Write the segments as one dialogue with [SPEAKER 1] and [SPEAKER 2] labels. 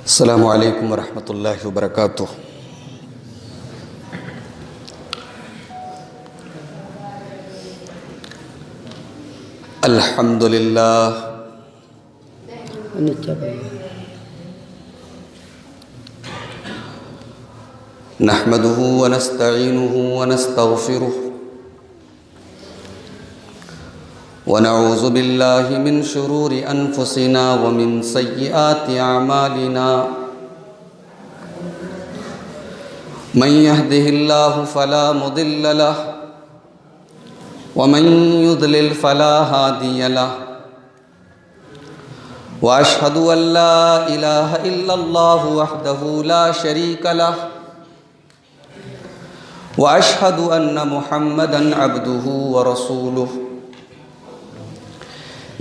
[SPEAKER 1] السلام علیکم ورحمۃ اللہ وبرکاتہ۔ الحمد للہ نحمده ونستعینه ونستغفره ونعوذ باللہ من شرور انفسنا ومن سیئات اعمالنا من يهده اللہ فلا مضل له ومن يضلل فلا هادي له واشهد ان لا اله الا الله وحده لا شريك له واشهد ان محمدا عبده ورسوله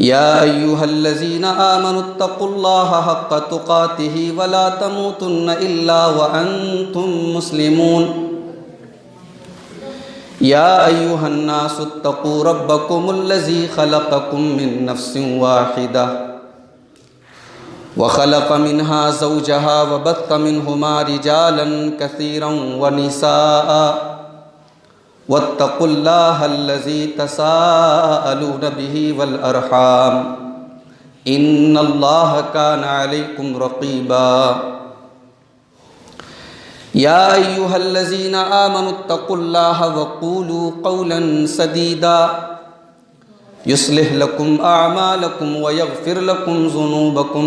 [SPEAKER 1] يا ايها الذين امنوا اتقوا الله حق تقاته ولا تموتن الا وانتم مسلمون يا ايها الناس اتقوا ربكم الذي خلقكم من نفس واحده وخلق منها زوجها وبث منهما رجالا كثيرا ونساء واتقوا الله الذي تساءلون به والأرحام إن الله كان عليكم رقيبا يا أيها الذين آمنوا اتقوا الله وقولوا قولا سديدا يصلح لكم أعمالكم ويغفر لكم ذنوبكم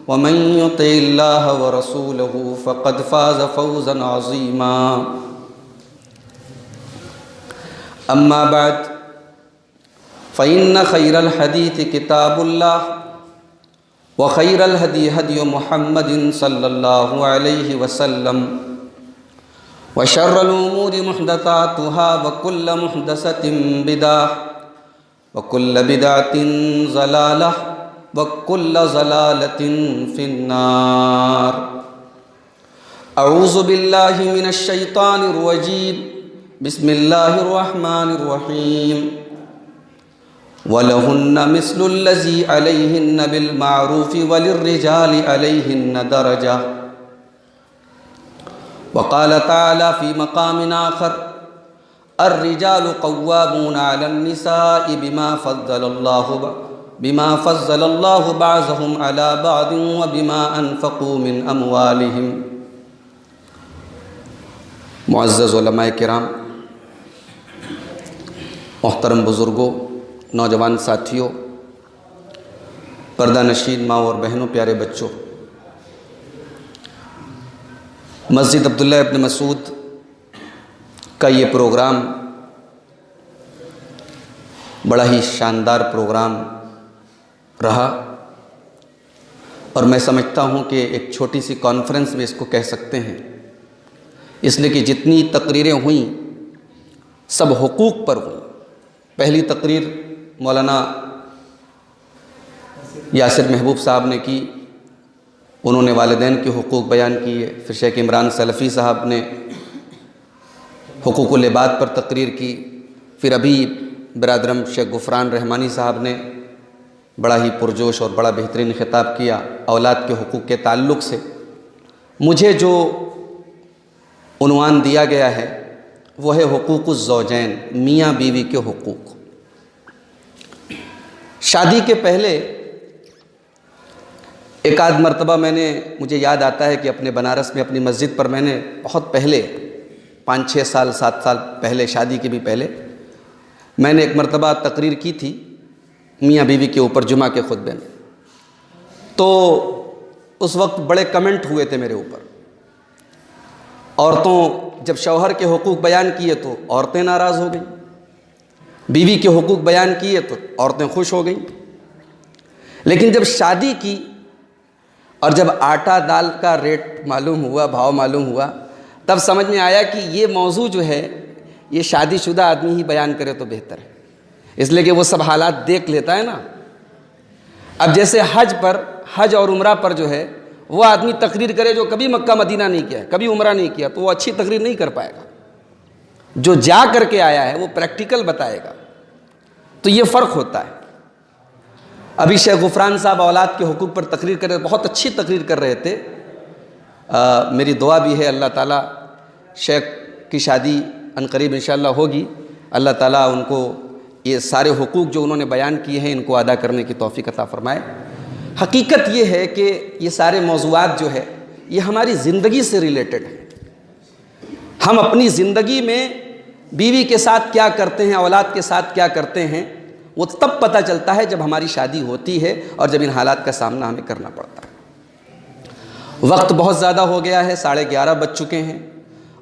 [SPEAKER 1] ومن يطع الله ورسوله فقد فاز فوزا عظيما أما بعد فإن خير الحديث كتاب الله وخير الهدي هدي محمد صلى الله عليه وسلم وشر الأمور محدثاتها وكل محدثة بدعة وكل بدعة ضلالة وكل ضلالة في النار أعوذ بالله من الشيطان الرجيم بسم اللہ الرحمن الرحیم وَلَهُنَّ مِثْلُ الَّذِي عَلَيْهِنَّ بِالْمَعْرُوفِ وَلِلرِّجَالِ عَلَيْهِنَّ دَرَجَةٌ وقال تعالی فی مقام آخر الرجال قوامون علی النساء بما فضل اللہ بعضهم علی بعض وبما انفقوا من اموالهم۔ معزز علماء کرام، محترم بزرگوں، نوجوان ساتھیوں، پردہ نشین ماں اور بہنوں، پیارے بچوں، مسجد عبداللہ ابن مسعود کا یہ پروگرام بڑا ہی شاندار پروگرام رہا، اور میں سمجھتا ہوں کہ ایک چھوٹی سی کانفرنس میں اس کو کہہ سکتے ہیں، اس لیے کہ جتنی تقریریں ہوئیں سب حقوق پر ہوئیں۔ پہلی تقریر مولانا یاسر محبوب صاحب نے کی، انہوں نے والدین کے حقوق بیان کیے۔ پھر شیخ عمران سلفی صاحب نے حقوق العباد پر تقریر کی۔ پھر ابھی برادرم شیخ غفران رحمانی صاحب نے بڑا ہی پرجوش اور بڑا بہترین خطاب کیا اولاد کے حقوق کے تعلق سے۔ مجھے جو عنوان دیا گیا ہے وہ ہے حقوق الزوجین، میاں بیوی کے حقوق۔ شادی کے پہلے ایک آدھ مرتبہ مجھے یاد آتا ہے کہ اپنے بنارس میں اپنی مسجد پر میں نے بہت پہلے 5-6 سال 7 سال پہلے، شادی کے بھی پہلے، میں نے ایک مرتبہ تقریر کی تھی میاں بیوی کے اوپر جمعہ کے خطبے میں۔ تو اس وقت بڑے کمنٹ ہوئے تھے میرے اوپر۔ عورتوں جب شوہر کے حقوق بیان کیے تو عورتیں ناراض ہو گئیں، بیوی کے حقوق بیان کیے تو عورتیں خوش ہو گئیں، لیکن جب شادی کی اور جب آٹا دال کا ریٹ معلوم ہوا، بھاؤ معلوم ہوا، تب سمجھ میں آیا کہ یہ موضوع جو ہے یہ شادی شدہ آدمی ہی بیان کرے تو بہتر ہے، اس لیے کہ وہ سب حالات دیکھ لیتا ہے نا۔ اب جیسے حج اور عمرہ پر جو ہے وہ آدمی تقریر کرے جو کبھی مکہ مدینہ نہیں کیا، کبھی عمرہ نہیں کیا، تو وہ اچھی تقریر نہیں کر پائے گا۔ جو جا کر کے آیا ہے وہ پریکٹیکل بتائے گا، تو یہ فرق ہوتا ہے۔ ابھی شیخ غفران صاحب اولاد کے حقوق پر تقریر کر رہے، بہت اچھی تقریر کر رہے تھے، میری دعا بھی ہے اللہ تعالیٰ شیخ کی شادی عنقریب انشاءاللہ ہوگی، اللہ تعالیٰ ان کو یہ سارے حقوق جو انہوں نے بیان کیے ہیں ان کو ادا کرنے کی توفیق عطا فرمائے۔ حقیقت یہ ہے کہ یہ سارے موضوعات جو ہے یہ ہماری زندگی سے ریلیٹڈ ہے۔ ہم اپنی زندگی میں بیوی کے ساتھ کیا کرتے ہیں، اولاد کے ساتھ کیا کرتے ہیں، وہ تب پتہ چلتا ہے جب ہماری شادی ہوتی ہے اور جب ان حالات کا سامنا ہمیں کرنا پڑتا ہے۔ وقت بہت زیادہ ہو گیا ہے، 11:30 بج چکے ہیں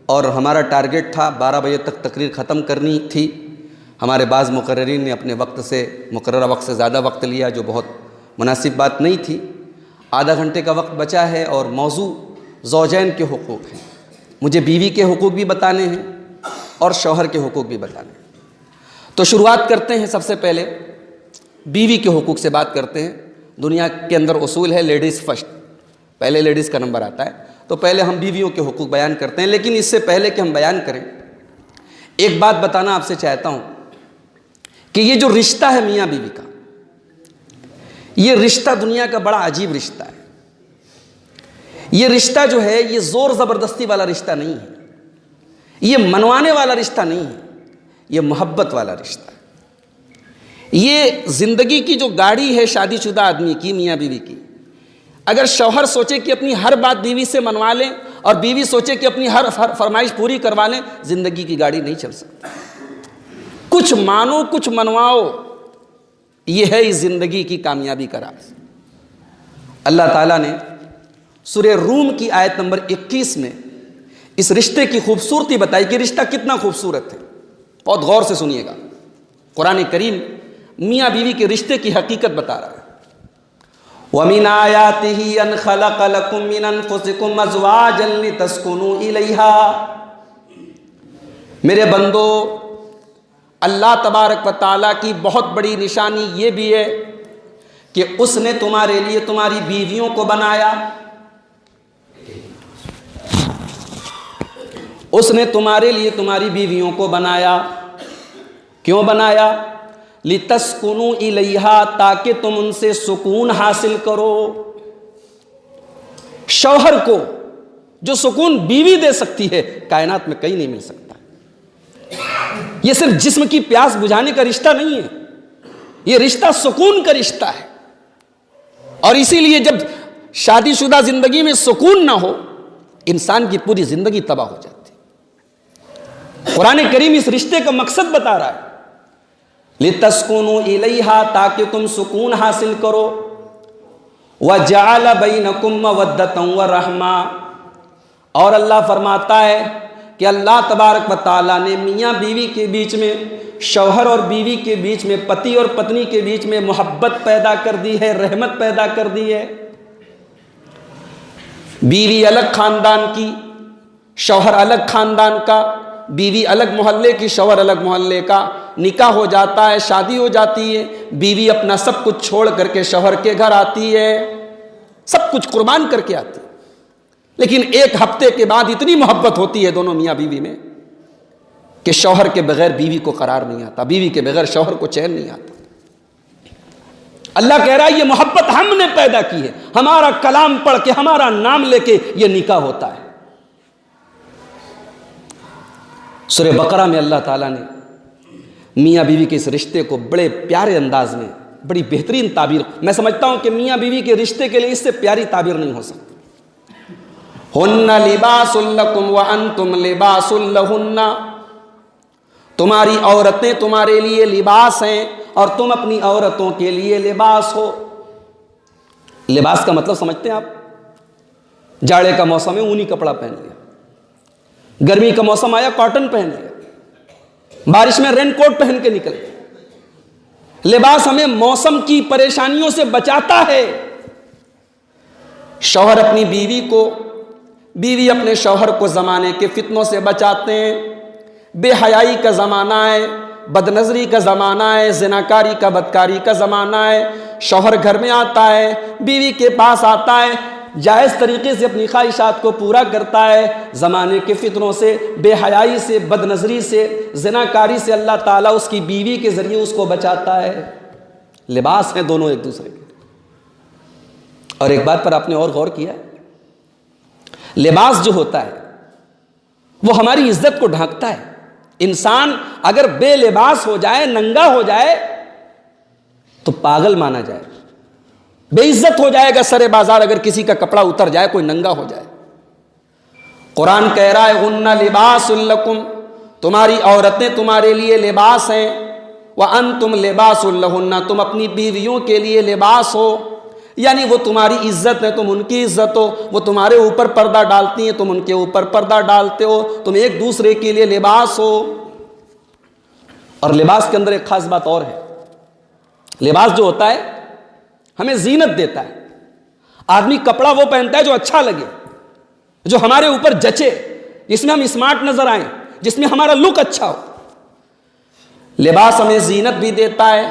[SPEAKER 1] اور ہمارا ٹارگٹ تھا 12 بجے تک تقریر ختم کرنی تھی۔ ہمارے بعض مقررین نے اپنے وقت سے مقررہ وقت سے زیادہ وقت لیا، جو بہت مناسب بات نہیں تھی۔ آدھا گھنٹے کا وقت بچا ہے اور موضوع زوجین کے حقوق ہیں۔ مجھے بیوی کے حقوق بھی بتانے ہیں اور شوہر کے حقوق بھی بتانے ہیں۔ تو شروعات کرتے ہیں، سب سے پہلے بیوی کے حقوق سے بات کرتے ہیں۔ دنیا کے اندر اصول ہے لیڈیز فرسٹ، پہلے لیڈیز کا نمبر آتا ہے، تو پہلے ہم بیویوں کے حقوق بیان کرتے ہیں۔ لیکن اس سے پہلے کہ ہم بیان کریں، ایک بات بتانا آپ سے چاہتا ہوں کہ یہ جو رشتہ ہے میاں بیوی کا، یہ رشتہ دنیا کا بڑا عجیب رشتہ ہے۔ یہ رشتہ جو ہے یہ زور زبردستی والا رشتہ نہیں ہے، یہ منوانے والا رشتہ نہیں ہے، یہ محبت والا رشتہ ہے۔ یہ زندگی کی جو گاڑی ہے شادی شدہ آدمی کی، میاں بیوی کی، اگر شوہر سوچے کہ اپنی ہر بات بیوی سے منوا لیں اور بیوی سوچے کہ اپنی ہر فرمائش پوری کروا لیں، زندگی کی گاڑی نہیں چل سکتی۔ کچھ مانو کچھ منواؤ، یہ ہے اس زندگی کی کامیابی کا راز۔ اللہ تعالیٰ نے سورہ روم کی آیت نمبر 21 میں اس رشتے کی خوبصورتی بتائی کہ رشتہ کتنا خوبصورت ہے۔ بہت غور سے سنیے گا، قرآن کریم میاں بیوی کے رشتے کی حقیقت بتا رہا ہے۔ وَمِنْ آيَاتِهِ أَنْ خَلَقَ لَكُم مِّنْ أَنفُسِكُمْ أَزْوَاجًا لِتَسْكُنُوا إِلَيْهَا۔ میرے بندو، اللہ تبارک و تعالیٰ کی بہت بڑی نشانی یہ بھی ہے کہ اس نے تمہارے لیے تمہاری بیویوں کو بنایا، اس نے تمہارے لیے تمہاری بیویوں کو بنایا۔ کیوں بنایا؟ لِتَسْكُنُوا إِلَيْهَا، تاکہ تم ان سے سکون حاصل کرو۔ شوہر کو جو سکون بیوی دے سکتی ہے کائنات میں کہیں نہیں مل سکتا۔ یہ صرف جسم کی پیاس بجھانے کا رشتہ نہیں ہے، یہ رشتہ سکون کا رشتہ ہے۔ اور اسی لیے جب شادی شدہ زندگی میں سکون نہ ہو، انسان کی پوری زندگی تباہ ہو جاتی ہے۔ قرآن کریم اس رشتے کا مقصد بتا رہا ہے، لِتَسْكُنُوا إِلَيْهَا، تاکہ تم سکون حاصل کرو۔ وَجَعَلَ بَيْنَكُمْ مَوَدَّةً وَرَحْمَةً، اور اللہ فرماتا ہے کہ اللہ تبارک و تعالیٰ نے میاں بیوی کے بیچ میں، شوہر اور بیوی کے بیچ میں، پتی اور پتنی کے بیچ میں محبت پیدا کر دی ہے، رحمت پیدا کر دی ہے۔ بیوی الگ خاندان کی، شوہر الگ خاندان کا، بیوی الگ محلے کی، شوہر الگ محلے کا، نکاح ہو جاتا ہے، شادی ہو جاتی ہے، بیوی اپنا سب کچھ چھوڑ کر کے شوہر کے گھر آتی ہے، سب کچھ قربان کر کے آتی ہے۔ لیکن ایک ہفتے کے بعد اتنی محبت ہوتی ہے دونوں میاں بیوی میں کہ شوہر کے بغیر بیوی کو قرار نہیں آتا، بیوی کے بغیر شوہر کو چین نہیں آتا۔ اللہ کہہ رہا ہے یہ محبت ہم نے پیدا کی ہے، ہمارا کلام پڑھ کے، ہمارا نام لے کے یہ نکاح ہوتا ہے۔ سورہ بقرہ میں اللہ تعالیٰ نے میاں بیوی کے اس رشتے کو بڑے پیارے انداز میں، بڑی بہترین تعبیر، میں سمجھتا ہوں کہ میاں بیوی کے رشتے کے لیے اس سے پیاری تعبیر نہیں ہو سکتی۔ ہن لباس لکم وانتم لباس لہن، تمہاری عورتیں تمہارے لیے لباس ہیں اور تم اپنی عورتوں کے لیے لباس ہو۔ لباس کا مطلب سمجھتے ہیں آپ؟ جاڑے کا موسم ہے اونی کپڑا پہن لیا، گرمی کا موسم آیا کاٹن پہن لیا، بارش میں رین کوٹ پہن کے نکل گئے۔ لباس ہمیں موسم کی پریشانیوں سے بچاتا ہے۔ شوہر اپنی بیوی کو، بیوی اپنے شوہر کو زمانے کے فتنوں سے بچاتے ہیں۔ بے حیائی کا زمانہ ہے، بد نظری کا زمانہ ہے، زناکاری کا، بدکاری کا زمانہ ہے۔ شوہر گھر میں آتا ہے، بیوی کے پاس آتا ہے، جائز طریقے سے اپنی خواہشات کو پورا کرتا ہے۔ زمانے کے فتنوں سے، بے حیائی سے، بد نظری سے، زناکاری سے اللہ تعالیٰ اس کی بیوی کے ذریعے اس کو بچاتا ہے۔ لباس ہیں دونوں ایک دوسرے کے۔ اور ایک بات پر آپ نے اور غور کیا ہے، لباس جو ہوتا ہے وہ ہماری عزت کو ڈھانکتا ہے. انسان اگر بے لباس ہو جائے، ننگا ہو جائے تو پاگل مانا جائے، بے عزت ہو جائے گا. سر بازار اگر کسی کا کپڑا اتر جائے، کوئی ننگا ہو جائے. قرآن کہہ رہا ہے ہن لباس لکم، تمہاری عورتیں تمہارے لیے لباس ہیں. وانتم لباس لہن، تم اپنی بیویوں کے لیے لباس ہو. یعنی وہ تمہاری عزت ہے، تم ان کی عزت ہو. وہ تمہارے اوپر پردہ ڈالتی ہیں، تم ان کے اوپر پردہ ڈالتے ہو. تم ایک دوسرے کے لیے لباس ہو. اور لباس کے اندر ایک خاص بات اور ہے. لباس جو ہوتا ہے ہمیں زینت دیتا ہے. آدمی کپڑا وہ پہنتا ہے جو اچھا لگے، جو ہمارے اوپر جچے، جس میں ہم اسمارٹ نظر آئیں، جس میں ہمارا لک اچھا ہو. لباس ہمیں زینت بھی دیتا ہے.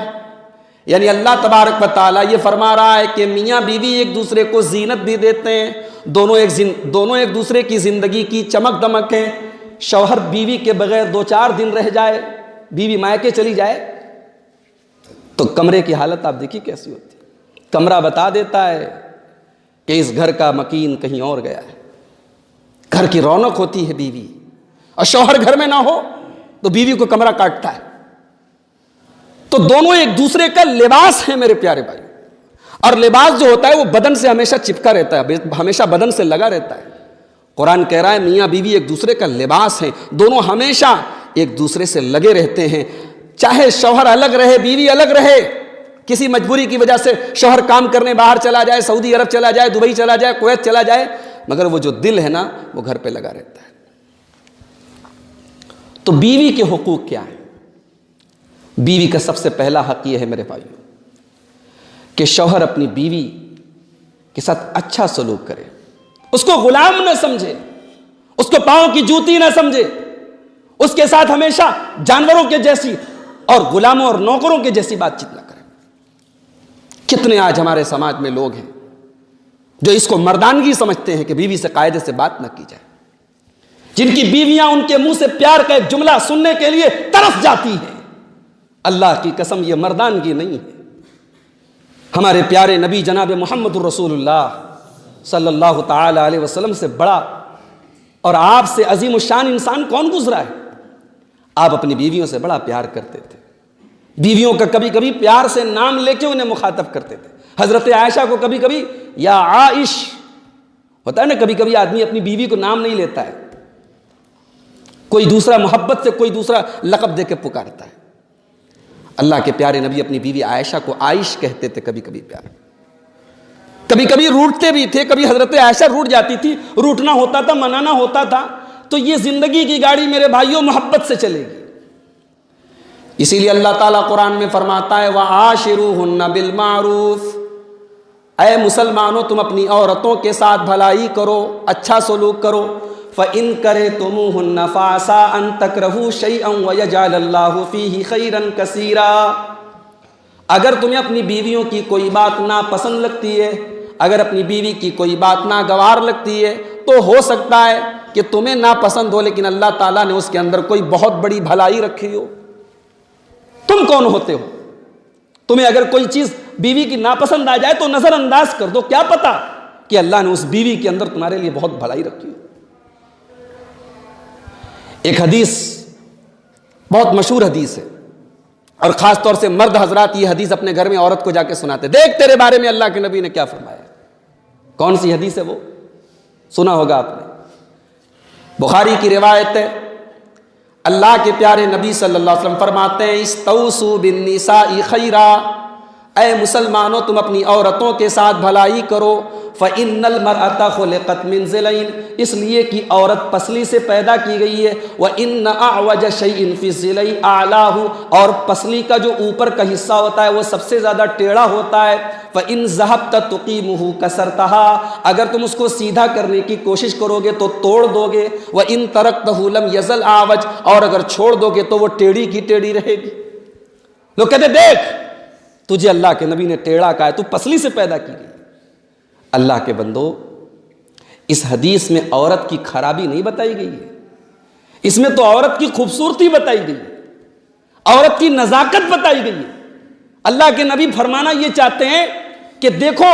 [SPEAKER 1] یعنی اللہ تبارک و تعالیٰ یہ فرما رہا ہے کہ میاں بیوی ایک دوسرے کو زینت بھی دیتے ہیں. دونوں ایک دوسرے کی زندگی کی چمک دمک ہیں. شوہر بیوی کے بغیر 2-4 دن رہ جائے، بیوی مائکے چلی جائے تو کمرے کی حالت آپ دیکھیے کیسی ہوتی ہے. کمرہ بتا دیتا ہے کہ اس گھر کا مکین کہیں اور گیا ہے. گھر کی رونق ہوتی ہے بیوی، اور شوہر گھر میں نہ ہو تو بیوی کو کمرہ کاٹتا ہے. تو دونوں ایک دوسرے کا لباس ہے میرے پیارے بھائی. اور لباس جو ہوتا ہے وہ بدن سے ہمیشہ چپکا رہتا ہے، ہمیشہ بدن سے لگا رہتا ہے. قرآن کہہ رہا ہے میاں بیوی ایک دوسرے کا لباس ہے. دونوں ہمیشہ ایک دوسرے سے لگے رہتے ہیں. چاہے شوہر الگ رہے، بیوی الگ رہے، کسی مجبوری کی وجہ سے شوہر کام کرنے باہر چلا جائے، سعودی عرب چلا جائے، دبئی چلا جائے، کویت چلا جائے، مگر وہ جو دل ہے نا وہ گھر پہ لگا رہتا ہے. تو بیوی کے حقوق کیا ہیں؟ بیوی کا سب سے پہلا حق یہ ہے میرے بھائیوں کہ شوہر اپنی بیوی کے ساتھ اچھا سلوک کرے. اس کو غلام نہ سمجھے، اس کو پاؤں کی جوتی نہ سمجھے، اس کے ساتھ ہمیشہ جانوروں کے جیسی اور غلاموں اور نوکروں کے جیسی بات چیت نہ کرے. کتنے آج ہمارے سماج میں لوگ ہیں جو اس کو مردانگی سمجھتے ہیں کہ بیوی سے قاعدے سے بات نہ کی جائے، جن کی بیویاں ان کے منہ سے پیار کا ایک جملہ سننے کے لیے ترس جاتی ہیں. اللہ کی قسم یہ مردانگی نہیں ہے. ہمارے پیارے نبی جناب محمد الرسول اللہ صلی اللہ تعالی علیہ وسلم سے بڑا اور آپ سے عظیم الشان انسان کون گزرا ہے؟ آپ اپنی بیویوں سے بڑا پیار کرتے تھے. بیویوں کا کبھی کبھی پیار سے نام لے کے انہیں مخاطب کرتے تھے. حضرت عائشہ کو کبھی کبھی یا عائش ہوتا ہے نا، کبھی کبھی آدمی اپنی بیوی کو نام نہیں لیتا ہے، کوئی دوسرا محبت سے کوئی دوسرا لقب دے کے پکارتا ہے. اللہ کے پیارے نبی اپنی بیوی عائشہ کو عائش کہتے تھے. کبھی کبھی پیار، کبھی کبھی روٹتے بھی تھے. کبھی حضرت عائشہ روٹ جاتی تھی، روٹنا ہوتا تھا، منانا ہوتا تھا. تو یہ زندگی کی گاڑی میرے بھائیوں محبت سے چلے گی. اسی لیے اللہ تعالیٰ قرآن میں فرماتا ہے وَعَاشِرُوهُنَّ بِالْمَعْرُوفِ، اے مسلمانوں تم اپنی عورتوں کے ساتھ بھلائی کرو، اچھا سلوک کرو. فَإِن كَرِهْتُمُوهُنَّ فَعَسَىٰ أَن تَكْرَهُوا شَيْئًا وَيَجْعَلَ اللَّهُ فِيهِ خَيْرًا كَثِيرًا. اگر تمہیں اپنی بیویوں کی کوئی بات ناپسند لگتی ہے، اگر اپنی بیوی کی کوئی بات ناگوار لگتی ہے، تو ہو سکتا ہے کہ تمہیں ناپسند ہو لیکن اللہ تعالیٰ نے اس کے اندر کوئی بہت بڑی بھلائی رکھی ہو. تم کون ہوتے ہو؟ تمہیں اگر کوئی چیز بیوی کی ناپسند آ جائے تو نظر انداز کر دو، کیا پتا کہ اللہ نے اس بیوی کے اندر تمہارے لیے بہت بھلائی رکھی ہو. ایک حدیث بہت مشہور حدیث ہے، اور خاص طور سے مرد حضرات یہ حدیث اپنے گھر میں عورت کو جا کے سناتے. دیکھ تیرے بارے میں اللہ کے نبی نے کیا فرمایا. کون سی حدیث ہے وہ؟ سنا ہوگا آپ نے. بخاری کی روایت ہے. اللہ کے پیارے نبی صلی اللہ علیہ وسلم فرماتے ہیں استوصوا بالنساء خیرا، اے مسلمانوں تم اپنی عورتوں کے ساتھ بھلائی کرو. فَإِنَّ الْمَرْأَةَ خُلِقَتْ مِنْ ضِلَعٍ، اس لیے کہ عورت پسلی سے پیدا کی گئی ہے. وَإِنَّ أَعْوَجَ شَيْءٍ فِي الضِّلَعِ أَعْلَاهُ، اور پسلی کا جو اوپر کا حصہ ہوتا ہے وہ سب سے زیادہ ٹیڑھا ہوتا ہے. فَإِنْ ذَهَبْتَ تُقِيمُهُ كَسَرْتَهَا، اگر تم اس کو سیدھا کرنے کی کوشش کرو گے تو توڑ دو گے. وَإِنْ تَرَكْتَهُ لَمْ يَزَلْ أَعْوَجَ، اور اگر چھوڑ دو گے تو وہ ٹیڑھی کی ٹیڑھی رہے گی. لوگ کہتے دیکھ تجھے اللہ کے نبی نے ٹیڑھا کہا ہے، تو پسلی سے پیدا کی گئی. اللہ کے بندو، اس حدیث میں عورت کی خرابی نہیں بتائی گئی ہے، اس میں تو عورت کی خوبصورتی بتائی گئی ہے، عورت کی نزاکت بتائی گئی ہے. اللہ کے نبی فرمانا یہ چاہتے ہیں کہ دیکھو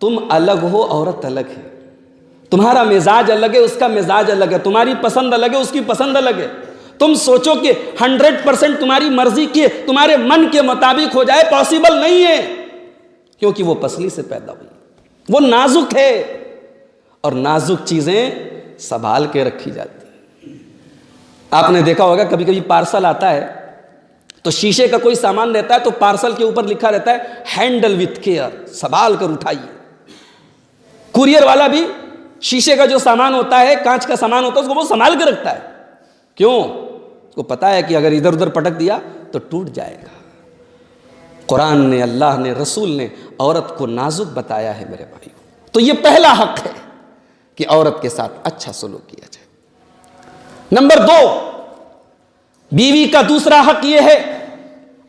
[SPEAKER 1] تم الگ ہو، عورت الگ ہے. تمہارا مزاج الگ ہے، اس کا مزاج الگ ہے، تمہاری پسند الگ ہے، اس کی پسند الگ ہے. تم سوچو کہ 100% تمہاری مرضی کی تمہارے من کے مطابق ہو جائے، پاسبل نہیں ہے، کیونکہ وہ پسلی سے پیدا ہوئی، وہ نازک ہے، اور نازک چیزیں سنبھال کے رکھی جاتی ہیں. آپ نے دیکھا ہوگا کبھی کبھی پارسل آتا ہے تو شیشے کا کوئی سامان رہتا ہے تو پارسل کے اوپر لکھا رہتا ہے ہینڈل وتھ کیئر، سنبھال کر اٹھائیے. کوریئر والا بھی شیشے کا جو سامان ہوتا ہے، کانچ کا سامان ہوتا ہے، اس کو وہ سنبھال کے رکھتا ہے. کیوں؟ اس کو پتا ہے کہ اگر ادھر ادھر پٹک دیا تو ٹوٹ جائے گا. قرآن نے، اللہ نے، رسول نے عورت کو نازک بتایا ہے میرے بھائیو. تو یہ پہلا حق ہے کہ عورت کے ساتھ اچھا سلوک کیا جائے. نمبر 2، بیوی کا دوسرا حق یہ ہے،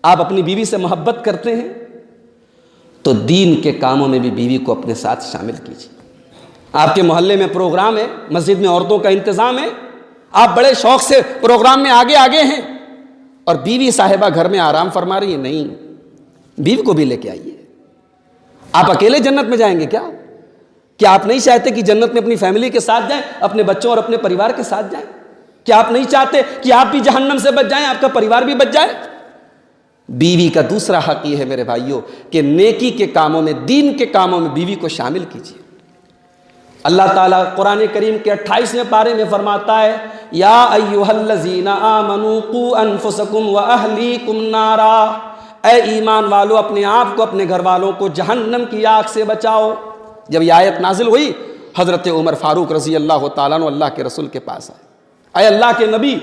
[SPEAKER 1] آپ اپنی بیوی سے محبت کرتے ہیں تو دین کے کاموں میں بھی بیوی کو اپنے ساتھ شامل کیجیے. آپ کے محلے میں پروگرام ہے، مسجد میں عورتوں کا انتظام ہے، آپ بڑے شوق سے پروگرام میں آگے آگے ہیں، اور بیوی صاحبہ گھر میں آرام فرما رہی ہے، نہیں، بیوی کو بھی لے کے آئیے. آپ اکیلے جنت میں جائیں گے کیا؟ کیا آپ نہیں چاہتے کہ جنت میں اپنی فیملی کے ساتھ جائیں، اپنے بچوں اور اپنے پریوار کے ساتھ جائیں؟ کیا آپ نہیں چاہتے کہ آپ بھی جہنم سے بچ جائیں، آپ کا پریوار بھی بچ جائے؟ بیوی کا دوسرا حق یہ ہے میرے بھائیوں کہ نیکی کے کاموں میں، دین کے کاموں میں بیوی کو شامل کیجیے. اللہ تعالیٰ قرآن کریم کے 28ویں پارے میں فرماتا ہے، یا ایھا الذین آمنوا قوا انفسکم واہلیکم نارا، اے ایمان والو اپنے آپ کو، اپنے گھر والوں کو جہنم کی آگ سے بچاؤ. جب یہ آیت نازل ہوئی، حضرت عمر فاروق رضی اللہ تعالیٰ عنہ اللہ کے رسول کے پاس آئے. اے اللہ کے نبی،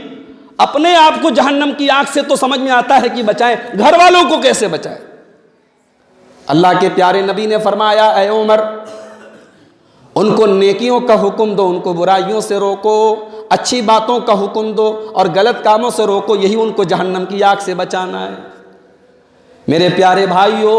[SPEAKER 1] اپنے آپ کو جہنم کی آگ سے تو سمجھ میں آتا ہے کہ بچائیں، گھر والوں کو کیسے بچائیں؟ اللہ کے پیارے نبی نے فرمایا، اے عمر، ان کو نیکیوں کا حکم دو، ان کو برائیوں سے روکو، اچھی باتوں کا حکم دو اور غلط کاموں سے روکو، یہی ان کو جہنم کی آگ سے بچانا ہے. میرے پیارے بھائیوں،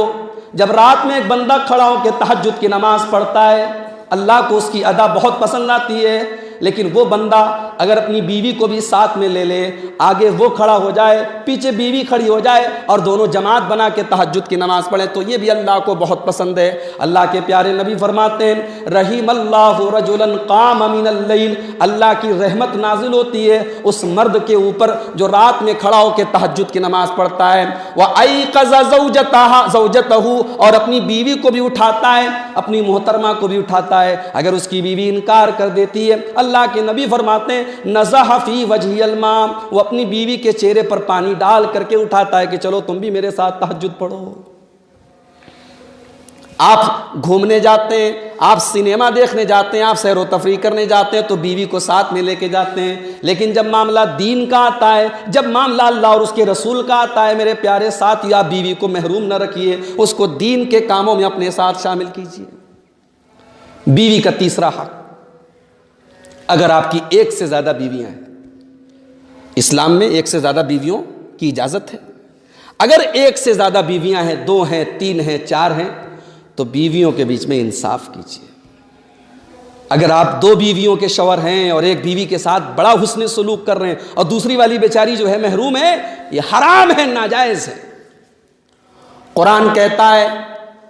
[SPEAKER 1] جب رات میں ایک بندہ کھڑا ہو کے تہجد کی نماز پڑھتا ہے، اللہ کو اس کی ادا بہت پسند آتی ہے، لیکن وہ بندہ اگر اپنی بیوی کو بھی ساتھ میں لے لے، آگے وہ کھڑا ہو جائے، پیچھے بیوی کھڑی ہو جائے اور دونوں جماعت بنا کے تہجد کی نماز پڑھیں، تو یہ بھی اللہ کو بہت پسند ہے. اللہ کے پیارے نبی فرماتے ہیں، رحم اللہ رجلا قام من اللیل، اللہ کی رحمت نازل ہوتی ہے اس مرد کے اوپر جو رات میں کھڑا ہو کے تہجد کی نماز پڑھتا ہے. وایقظ زوجتہ، اور اپنی بیوی کو بھی اٹھاتا ہے، اپنی محترمہ کو بھی اٹھاتا ہے. اگر اس کی بیوی انکار کر دیتی ہے، اللہ کے نبی فرماتے ہیں، نزح فی وجہ الماء، وہ اپنی بیوی کے چہرے پر پانی ڈال کر کے اٹھاتا ہے کہ چلو تم بھی میرے ساتھ تہجد پڑھو. آپ گھومنے جاتے ہیں، آپ سنیما دیکھنے جاتے ہیں، آپ سیر و تفریح کرنے جاتے ہیں تو بیوی کو ساتھ میں لے کے جاتے ہیں، لیکن جب معاملہ دین کا آتا ہے، جب معاملہ اللہ اور اس کے رسول کا آتا ہے، میرے پیارے ساتھی، آپ بیوی کو محروم نہ رکھیے، اس کو دین کے کاموں میں اپنے ساتھ شامل کیجیے. بیوی کا تیسرا حق، اگر آپ کی ایک سے زیادہ بیویاں ہیں، اسلام میں ایک سے زیادہ بیویوں کی اجازت ہے. اگر ایک سے زیادہ بیویاں ہیں، 2 ہیں، 3 ہیں، 4 ہیں، تو بیویوں کے بیچ میں انصاف کیجیے. اگر آپ 2 بیویوں کے شوہر ہیں اور ایک بیوی کے ساتھ بڑا حسن سلوک کر رہے ہیں اور دوسری والی بیچاری جو ہے محروم ہے، یہ حرام ہے، ناجائز ہے. قرآن کہتا ہے،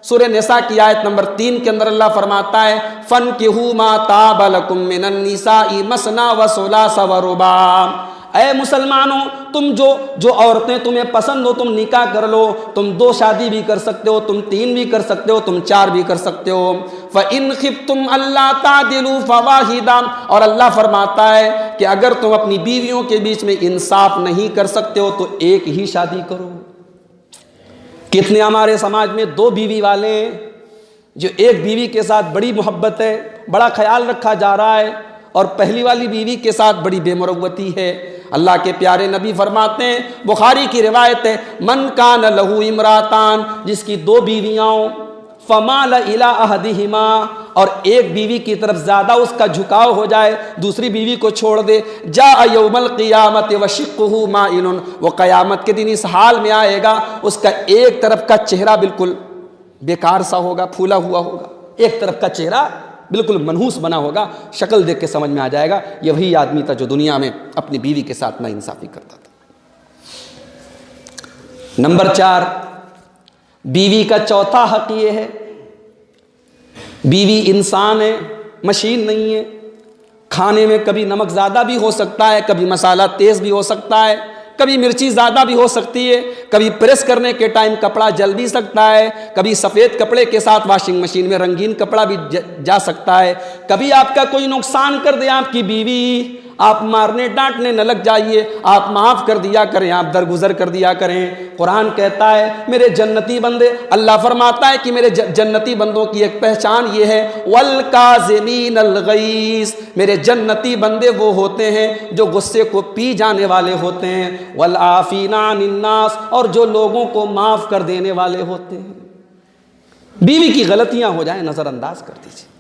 [SPEAKER 1] سورہ نساء کی آیت نمبر 3 کے اندر اللہ فرماتا ہے، فَانْكِحُوا مَا طَابَ لَكُم مِّنَ النِّسَاءِ مَثْنَىٰ وَثُلَاثَ وَرُبَاعَ. اے مسلمانوں، تم جو عورتیں تمہیں پسند ہو تم نکاح کر لو، تم 2 شادی بھی کر سکتے ہو، تم 3 بھی کر سکتے ہو، تم 4 بھی کر سکتے ہو. فَإِنْ خِفْتُمْ أَلَّا تَعْدِلُوا فَوَاحِدًا، اور اللہ فرماتا ہے کہ اگر تم اپنی بیویوں کے بیچ میں انصاف نہیں کر سکتے ہو تو ایک ہی شادی کرو. کتنے ہمارے سماج میں 2 بیوی والے ہیں، جو ایک بیوی کے ساتھ بڑی محبت ہے، بڑا خیال رکھا جا رہا ہے، اور پہلی والی بیوی کے ساتھ بڑی بے مروتی ہے. اللہ کے پیارے نبی فرماتے ہیں، بخاری کی روایت ہے، من کان لہو امراتان، جس کی 2 بیویاں ہوں، فمال الی احدہما، اور ایک بیوی کی طرف زیادہ اس کا جھکاؤ ہو جائے، دوسری بیوی کو چھوڑ دے، جاء یوم القیامت وشقہ مائل، وہ قیامت کے دن اس حال میں آئے گا، اس کا ایک طرف کا چہرہ بالکل بیکار سا ہوگا، پھولا ہوا ہوگا، ایک طرف کا چہرہ بالکل منحوس بنا ہوگا. شکل دیکھ کے سمجھ میں آ جائے گا یہ وہی آدمی تھا جو دنیا میں اپنی بیوی کے ساتھ ناانصافی کرتا تھا. نمبر 4، بیوی کا چوتھا حق یہ ہے، بیوی انسان ہے، مشین نہیں ہے. کھانے میں کبھی نمک زیادہ بھی ہو سکتا ہے, کبھی مسالہ تیز بھی ہو سکتا ہے, کبھی مرچی زیادہ بھی ہو سکتی ہے, کبھی پریس کرنے کے ٹائم کپڑا جل بھی سکتا ہے, کبھی سفید کپڑے کے ساتھ واشنگ مشین میں رنگین کپڑا بھی جا سکتا ہے, کبھی آپ کا کوئی نقصان کر دے آپ کی بیوی, آپ مارنے ڈانٹنے نہ لگ جائیے, آپ معاف کر دیا کریں, آپ درگزر کر دیا کریں. قرآن کہتا ہے میرے جنتی بندے, اللہ فرماتا ہے کہ میرے جنتی بندوں کی ایک پہچان یہ ہے, والکاظمین الغیظ, میرے جنتی بندے وہ ہوتے ہیں جو غصے کو پی جانے والے ہوتے ہیں, والعافین عن الناس, اور جو لوگوں کو معاف کر دینے والے ہوتے ہیں. بیوی کی غلطیاں ہو جائیں نظر انداز کر دیجیے.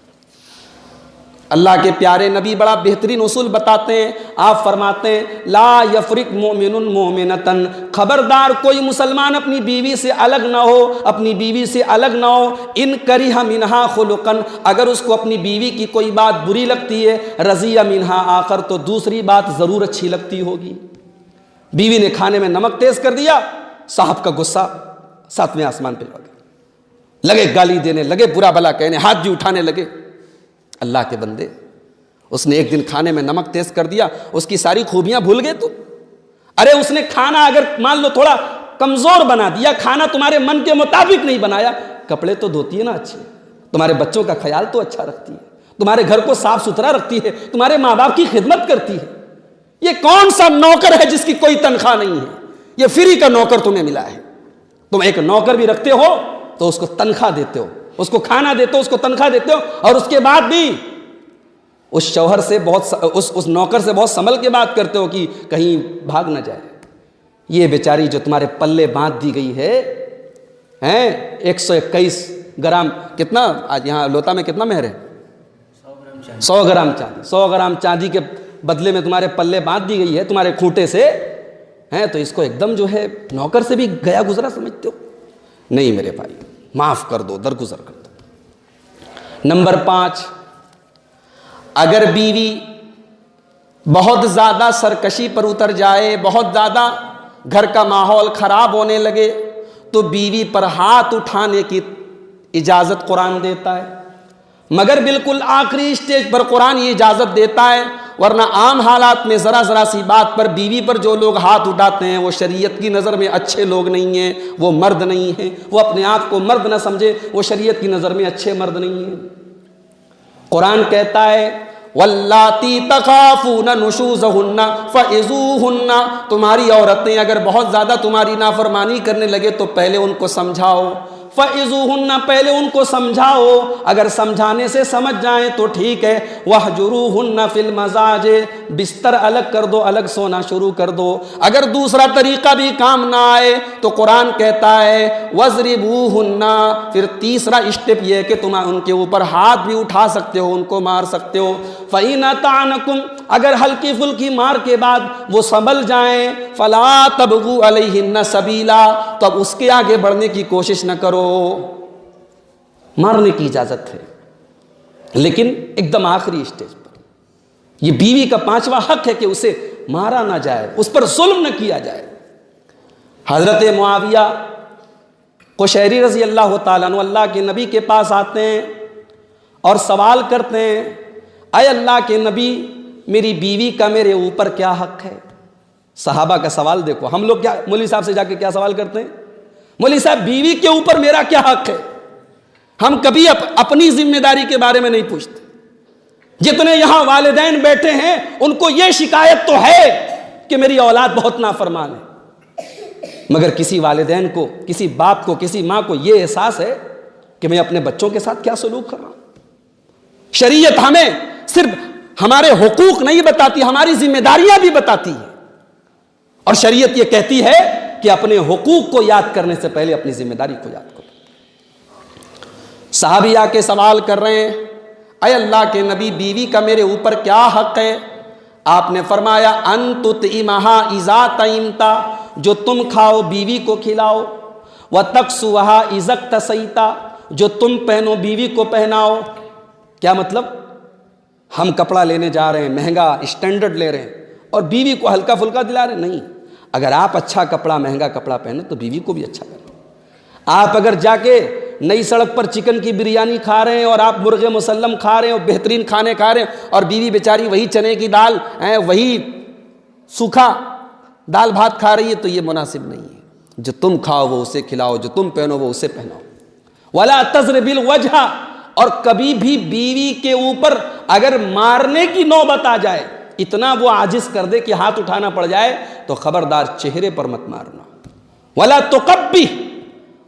[SPEAKER 1] اللہ کے پیارے نبی بڑا بہترین اصول بتاتے ہیں, آپ فرماتے ہیں لا یفرق مومن مومنتن, خبردار کوئی مسلمان اپنی بیوی سے الگ نہ ہو, اپنی بیوی سے الگ نہ ہو, ان کرہ منہا خلقن, اگر اس کو اپنی بیوی کی کوئی بات بری لگتی ہے, رضی منہا آخر, تو دوسری بات ضرور اچھی لگتی ہوگی. بیوی نے کھانے میں نمک تیز کر دیا, صاحب کا غصہ 7ویں آسمان پہ لگے, گالی دینے لگے, برا بلا کہنے, ہاتھ بھی اٹھانے لگے. اللہ کے بندے, اس نے ایک دن کھانے میں نمک تیز کر دیا, اس کی ساری خوبیاں بھول گئے تو. ارے اس نے کھانا اگر مان لو تھوڑا کمزور بنا دیا, کھانا تمہارے من کے مطابق نہیں بنایا, کپڑے تو دھوتی ہے نا اچھے, تمہارے بچوں کا خیال تو اچھا رکھتی ہے, تمہارے گھر کو صاف ستھرا رکھتی ہے, تمہارے ماں باپ کی خدمت کرتی ہے. یہ کون سا نوکر ہے جس کی کوئی تنخواہ نہیں ہے؟ یہ فری کا نوکر تمہیں ملا ہے. تم ایک نوکر بھی رکھتے ہو تو اس کو تنخواہ دیتے ہو, اس کو کھانا دیتے ہو, اس کو تنخواہ دیتے ہو, اور اس کے بعد بھی اس شوہر سے اس نوکر سے بہت سنبھل کے بات کرتے ہو کہ کہیں بھاگ نہ جائے. یہ بیچاری جو تمہارے پلے باندھ دی گئی ہے, 121 گرام, کتنا آج یہاں لوتا میں کتنا مہر ہے, 100 گرام چاندی, 100 گرام چاندی کے بدلے میں تمہارے پلے باندھ دی گئی ہے تمہارے کھوٹے سے, تو اس کو ایک دم جو ہے نوکر سے بھی گیا گزرا سمجھتے ہو؟ نہیں میرے بھائی, معاف کر دو, درگزر کر دو. نمبر 5, اگر بیوی بہت زیادہ سرکشی پر اتر جائے, بہت زیادہ گھر کا ماحول خراب ہونے لگے, تو بیوی پر ہاتھ اٹھانے کی اجازت قرآن دیتا ہے, مگر بالکل آخری اسٹیج پر قرآن یہ اجازت دیتا ہے. ورنہ عام حالات میں ذرا سی بات پر بیوی پر جو لوگ ہاتھ اٹھاتے ہیں وہ شریعت کی نظر میں اچھے لوگ نہیں ہیں, وہ مرد نہیں ہیں, وہ اپنے آپ کو مرد نہ سمجھے, وہ شریعت کی نظر میں اچھے مرد نہیں ہیں. قرآن کہتا ہے واللاتی تخافون نشوزہن فعظوہن, تمہاری عورتیں اگر بہت زیادہ تمہاری نافرمانی کرنے لگے تو پہلے ان کو سمجھاؤ, فعظوہن, پہلے ان کو سمجھاؤ, اگر سمجھانے سے سمجھ جائیں تو ٹھیک ہے. واہجروہن فی المضاجع, بستر الگ کر دو, الگ سونا شروع کر دو. اگر دوسرا طریقہ بھی کام نہ آئے تو قرآن کہتا ہے وضربوہن, پھر تیسرا اسٹیپ یہ ہے کہ تم ان کے اوپر ہاتھ بھی اٹھا سکتے ہو, ان کو مار سکتے ہو. فَإِنْ أَطَعْنَكُمْ, اگر ہلکی پھلکی مار کے بعد وہ سنبھل جائیں, فَلَا تَبْغُوا عَلَيْهِنَّ سَبِيلًا, تو اب اس کے آگے بڑھنے کی کوشش نہ کرو. مارنے کی اجازت ہے, لیکن ایک دم آخری اسٹیج پر. یہ بیوی کا 5واں حق ہے کہ اسے مارا نہ جائے, اس پر ظلم نہ کیا جائے. حضرت معاویہ قشیری رضی اللہ تعالیٰ عنہ اللہ کے نبی کے پاس آتے ہیں اور سوال کرتے ہیں, اے اللہ کے نبی, میری بیوی کا میرے اوپر کیا حق ہے؟ صحابہ کا سوال دیکھو. ہم لوگ کیا مولوی صاحب سے جا کے کیا سوال کرتے ہیں, مولوی صاحب بیوی کے اوپر میرا کیا حق ہے؟ ہم کبھی اپنی ذمہ داری کے بارے میں نہیں پوچھتے. جتنے یہاں والدین بیٹھے ہیں ان کو یہ شکایت تو ہے کہ میری اولاد بہت نافرمان ہے, مگر کسی والدین کو, کسی باپ کو, کسی ماں کو یہ احساس ہے کہ میں اپنے بچوں کے ساتھ کیا سلوک کر رہا ہوں. شریعت ہمیں صرف ہمارے حقوق نہیں بتاتی, ہماری ذمہ داریاں بھی بتاتی ہے. اور شریعت یہ کہتی ہے کہ اپنے حقوق کو یاد کرنے سے پہلے اپنی ذمہ داری کو یاد کرو. صحابی آ کے سوال کر رہے ہیں, اے اللہ کے نبی, بیوی کا میرے اوپر کیا حق ہے؟ آپ نے فرمایا ان تطعمھا اذا طعمت, جو تم کھاؤ بیوی کو کھلاؤ. وتکسوھا اذا اکتسیت, جو تم پہنو بیوی کو پہناؤ. کیا مطلب؟ ہم کپڑا لینے جا رہے ہیں, مہنگا اسٹینڈرڈ لے رہے ہیں, اور بیوی کو ہلکا پھلکا دلا رہے ہیں؟ نہیں. اگر آپ اچھا کپڑا, مہنگا کپڑا پہنو تو بیوی کو بھی اچھا کرو. آپ اگر جا کے نئی سڑک پر چکن کی بریانی کھا رہے ہیں اور آپ مرغ مسلم کھا رہے ہیں اور بہترین کھانے کھا رہے ہیں، اور بیوی بیچاری وہی چنے کی دال وہی سوکھا دال بھات کھا رہی ہے، تو یہ مناسب نہیں ہے۔ جو تم کھاؤ وہ اسے کھلاؤ، جو تم پہنو وہ اسے پہناؤ۔ وَلَا تَضْرِبِ الْوَجْهَ، اور کبھی بھی بیوی کے اوپر اگر مارنے کی نوبت آ جائے، اتنا وہ عاجز کر دے کہ ہاتھ اٹھانا پڑ جائے، تو خبردار چہرے پر مت مارنا۔ وَلَا تُقَبِّحْ،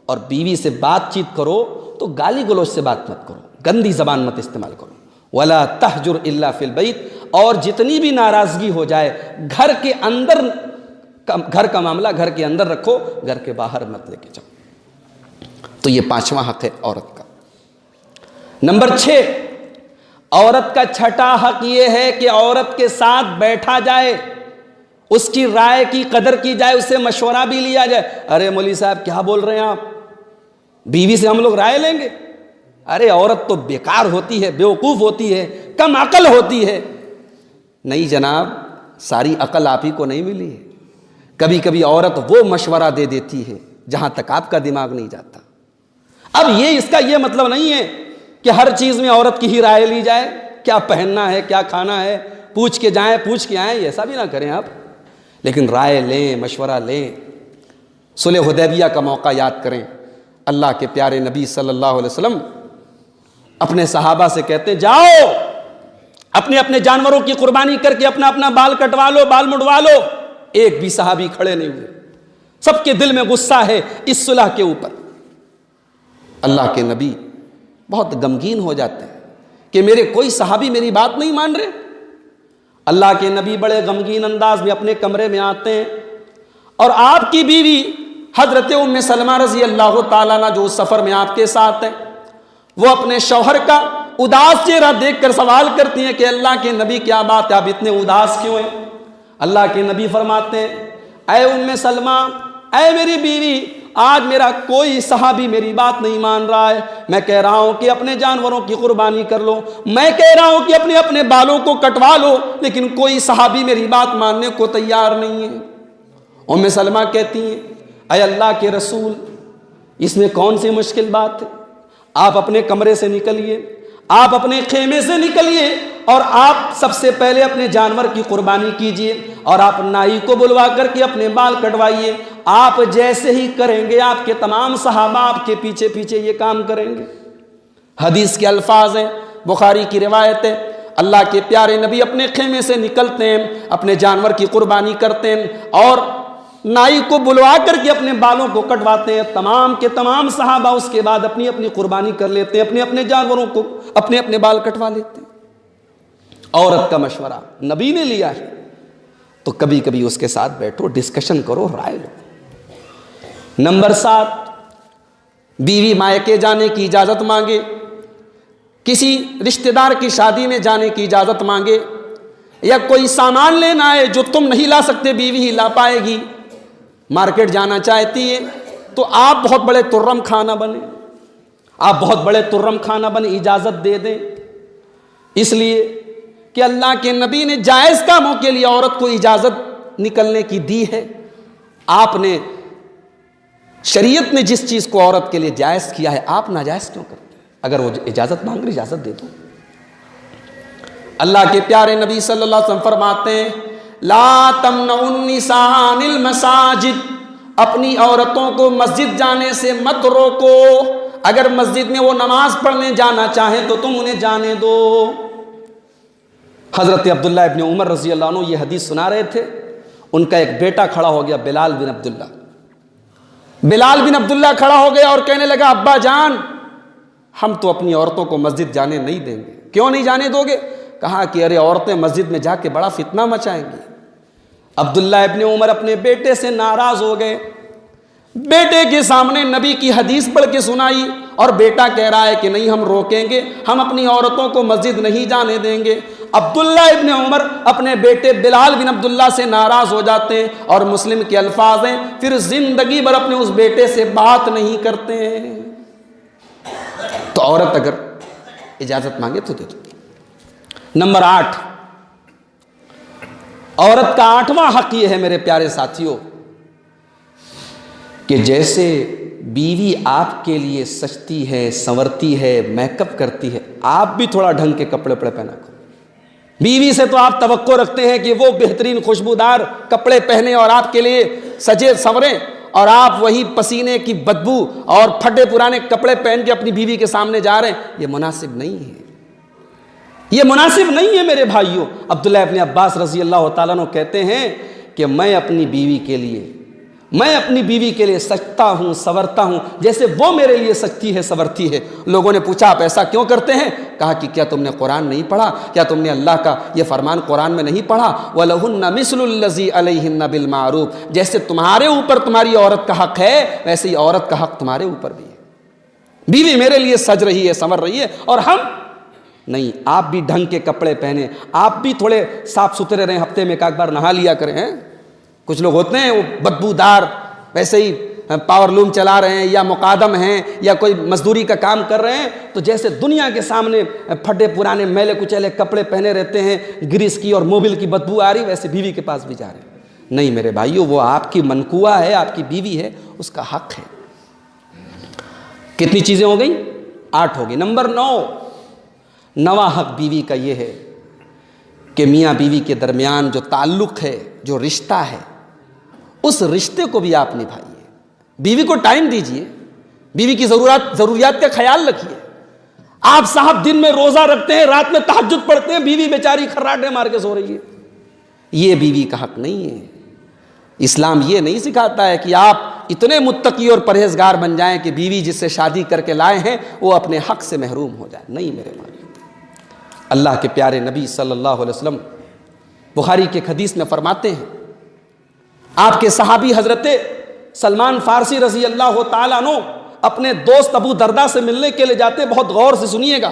[SPEAKER 1] اور بیوی سے بات چیت کرو تو گالی گلوچ سے بات مت کرو، گندی زبان مت استعمال کرو۔ وَلَا تَحْجُرْ إِلَّا فِي الْبَيْتِ، اور جتنی بھی ناراضگی ہو جائے گھر کے اندر، گھر کا معاملہ گھر کے اندر رکھو، گھر کے باہر مت لے کے جاؤ۔ تو یہ 5واں حق ہے عورت کا۔ نمبر 6، عورت کا چھٹا حق یہ ہے کہ عورت کے ساتھ بیٹھا جائے، اس کی رائے کی قدر کی جائے، اس سے مشورہ بھی لیا جائے۔ ارے مولوی صاحب کیا بول رہے ہیں آپ، بیوی سے ہم لوگ رائے لیں گے؟ ارے عورت تو بیکار ہوتی ہے، بیوقوف ہوتی ہے، کم عقل ہوتی ہے۔ نہیں جناب، ساری عقل آپ ہی کو نہیں ملی ہے۔ کبھی کبھی عورت وہ مشورہ دے دیتی ہے جہاں تک آپ کا دماغ نہیں جاتا۔ اب یہ اس کا یہ مطلب نہیں ہے کہ ہر چیز میں عورت کی ہی رائے لی جائے، کیا پہننا ہے، کیا کھانا ہے، پوچھ کے جائیں، پوچھ کے آئیں، ایسا بھی نہ کریں آپ، لیکن رائے لیں، مشورہ لیں۔ صلح حدیبیہ کا موقع یاد کریں، اللہ کے پیارے نبی صلی اللہ علیہ وسلم اپنے صحابہ سے کہتے ہیں جاؤ اپنے اپنے جانوروں کی قربانی کر کے اپنا اپنا بال کٹوا لو، بال مڑوا لو۔ ایک بھی صحابی کھڑے نہیں ہوئے، سب کے دل میں غصہ ہے اس صلح کے اوپر۔ اللہ کے نبی بہت غمگین ہو جاتے ہیں کہ میرے کوئی صحابی میری بات نہیں مان رہے۔ اللہ کے نبی بڑے غمگین انداز میں اپنے کمرے میں آتے ہیں، اور آپ کی بیوی حضرت ام سلمہ رضی اللہ تعالیٰ عنہ جو اس سفر میں آپ کے ساتھ ہیں، وہ اپنے شوہر کا اداس چہرہ دیکھ کر سوال کرتی ہیں کہ اللہ کے نبی کیا بات ہے، آپ اتنے اداس کیوں ہیں؟ اللہ کے نبی فرماتے ہیں اے ام سلمہ، اے میری بیوی، آج میرا کوئی صحابی میری بات نہیں مان رہا ہے۔ میں کہہ رہا ہوں کہ اپنے جانوروں کی قربانی کر لو، میں کہہ رہا ہوں کہ اپنے اپنے بالوں کو کٹوا لو، لیکن کوئی صحابی میری بات ماننے کو تیار نہیں ہے۔ ام سلمہ کہتی ہیں اے اللہ کے رسول، اس میں کون سی مشکل بات ہے؟ آپ اپنے کمرے سے نکلیے، آپ اپنے خیمے سے نکلیے، اور آپ سب سے پہلے اپنے جانور کی قربانی کیجئے، اور آپ نائی کو بلوا کر کے اپنے بال کٹوائیے۔ آپ جیسے ہی کریں گے آپ کے تمام صحابہ آپ کے پیچھے پیچھے یہ کام کریں گے۔ حدیث کے الفاظ ہیں، بخاری کی روایت ہے، اللہ کے پیارے نبی اپنے خیمے سے نکلتے ہیں، اپنے جانور کی قربانی کرتے ہیں، اور نائی کو بلوا کر کے اپنے بالوں کو کٹواتے ہیں۔ تمام کے تمام صحابہ اس کے بعد اپنی اپنی قربانی کر لیتے ہیں، اپنے اپنے جانوروں کو اپنے اپنے بال کٹوا لیتے ہیں۔ عورت کا مشورہ نبی نے لیا ہے تو کبھی کبھی اس کے ساتھ بیٹھو، ڈسکشن کرو، رائے لو۔ نمبر 7، بیوی مائکے جانے کی اجازت مانگے، کسی رشتہ دار کی شادی میں جانے کی اجازت مانگے، یا کوئی سامان لینا ہے جو تم نہیں لا سکتے بیوی ہی لا پائے گی، مارکیٹ جانا چاہتی ہے تو آپ بہت بڑے ترم خانہ بنے، آپ بہت بڑے ترم خانہ بنے، اجازت دے دیں، اس لیے کہ اللہ کے نبی نے جائز کاموں کے لیے عورت کو اجازت نکلنے کی دی ہے۔ آپ نے شریعت نے جس چیز کو عورت کے لیے جائز کیا ہے آپ ناجائز کیوں کرتے ہیں؟ اگر وہ اجازت مانگ رہی اجازت دے دو۔ اللہ کے پیارے نبی صلی اللہ علیہ وسلم فرماتے ہیں لا تمنعوا النساء عن المساجد، اپنی عورتوں کو مسجد جانے سے مت روکو، اگر مسجد میں وہ نماز پڑھنے جانا چاہیں تو تم انہیں جانے دو۔ حضرت عبداللہ ابن عمر رضی اللہ عنہ یہ حدیث سنا رہے تھے، ان کا ایک بیٹا کھڑا ہو گیا، بلال بن عبداللہ۔ بلال بن عبداللہ کھڑا ہو گیا اور کہنے لگا ابا جان، ہم تو اپنی عورتوں کو مسجد جانے نہیں دیں گے۔ کیوں نہیں جانے دو گے؟ کہا کہ ارے عورتیں مسجد میں جا کے بڑا فتنہ مچائیں گی۔ عبداللہ ابن عمر اپنے بیٹے سے ناراض ہو گئے، بیٹے کے سامنے نبی کی حدیث پڑھ کے سنائی، اور بیٹا کہہ رہا ہے کہ نہیں ہم روکیں گے، ہم اپنی عورتوں کو مسجد نہیں جانے دیں گے۔ عبداللہ ابن عمر اپنے بیٹے بلال بن عبداللہ سے ناراض ہو جاتے ہیں، اور مسلم کے الفاظ ہیں پھر زندگی بھر اپنے اس بیٹے سے بات نہیں کرتے ہیں۔ تو عورت اگر اجازت مانگے تو دے دو۔ نمبر 8، عورت کا 8واں حق یہ ہے میرے پیارے ساتھیوں کہ جیسے بیوی آپ کے لیے سجتی ہے, سنورتی ہے, میک اپ کرتی ہے, آپ بھی تھوڑا ڈھنگ کے کپڑے پہنا کرو. بیوی سے تو آپ توقع رکھتے ہیں کہ وہ بہترین خوشبودار کپڑے پہنے اور آپ کے لیے سجے سنوریں, اور آپ وہی پسینے کی بدبو اور پھٹے پرانے کپڑے پہن کے اپنی بیوی کے سامنے جا رہے ہیں. یہ مناسب نہیں ہے, یہ مناسب نہیں ہے میرے بھائیوں. عبداللہ ابن عباس رضی اللہ تعالیٰ عنہ کہتے ہیں کہ میں اپنی بیوی کے لیے سجتا ہوں, سورتا ہوں جیسے وہ میرے لیے سجتی ہے, سورتی ہے. لوگوں نے پوچھا آپ ایسا کیوں کرتے ہیں؟ کہا کہ کیا تم نے قرآن نہیں پڑھا؟ کیا تم نے اللہ کا یہ فرمان قرآن میں نہیں پڑھا؟ وَلَهُنَّ مِثْلُ الَّذِي عَلَيْهِنَّ بِالْمَعْرُوفِ, جیسے تمہارے اوپر تمہاری عورت کا حق ہے ویسے ہی عورت کا حق تمہارے اوپر بھی ہے. بیوی میرے لیے سج رہی ہے, سنور رہی ہے, اور ہم نہیں. آپ بھی ڈھنگ کے کپڑے پہنے, آپ بھی تھوڑے صاف ستھرے رہیں, ہفتے میں ایک بار نہا لیا کریں. کچھ لوگ ہوتے ہیں وہ بدبودار ویسے ہی پاور لوم چلا رہے ہیں, یا مقادم ہیں, یا کوئی مزدوری کا کام کر رہے ہیں, تو جیسے دنیا کے سامنے پھٹے پرانے میلے کچیلے کپڑے پہنے رہتے ہیں, گریس کی اور موبل کی بدبو آ رہی, ویسے بیوی کے پاس بھی جا رہے ہیں. نہیں میرے بھائیو, وہ آپ کی منکوہ ہے, آپ کی بیوی ہے, اس کا حق ہے. کتنی چیزیں ہو گئیں؟ 8 ہو گئی. نمبر 9, نواں حق بیوی کا یہ ہے کہ میاں بیوی کے درمیان جو تعلق ہے, جو رشتہ ہے, اس رشتے کو بھی آپ نبھائیے. بیوی کو ٹائم دیجئے, بیوی کی ضروریات کا خیال رکھیے. آپ صاحب دن میں روزہ رکھتے ہیں, رات میں تہجد پڑھتے ہیں, بیوی بیچاری خراٹے مار کے سو رہی ہے. یہ بیوی کا حق نہیں ہے. اسلام یہ نہیں سکھاتا ہے کہ آپ اتنے متقی اور پرہیزگار بن جائیں کہ بیوی جس سے شادی کر کے لائے ہیں وہ اپنے حق سے محروم ہو جائے. نہیں میرے بھائی. اللہ کے پیارے نبی صلی اللہ علیہ وسلم بخاری کے حدیث میں فرماتے ہیں, آپ کے صحابی حضرت سلمان فارسی رضی اللہ تعالیٰ عنہ اپنے دوست ابو دردہ سے ملنے کے لیے جاتے. بہت غور سے سنیے گا.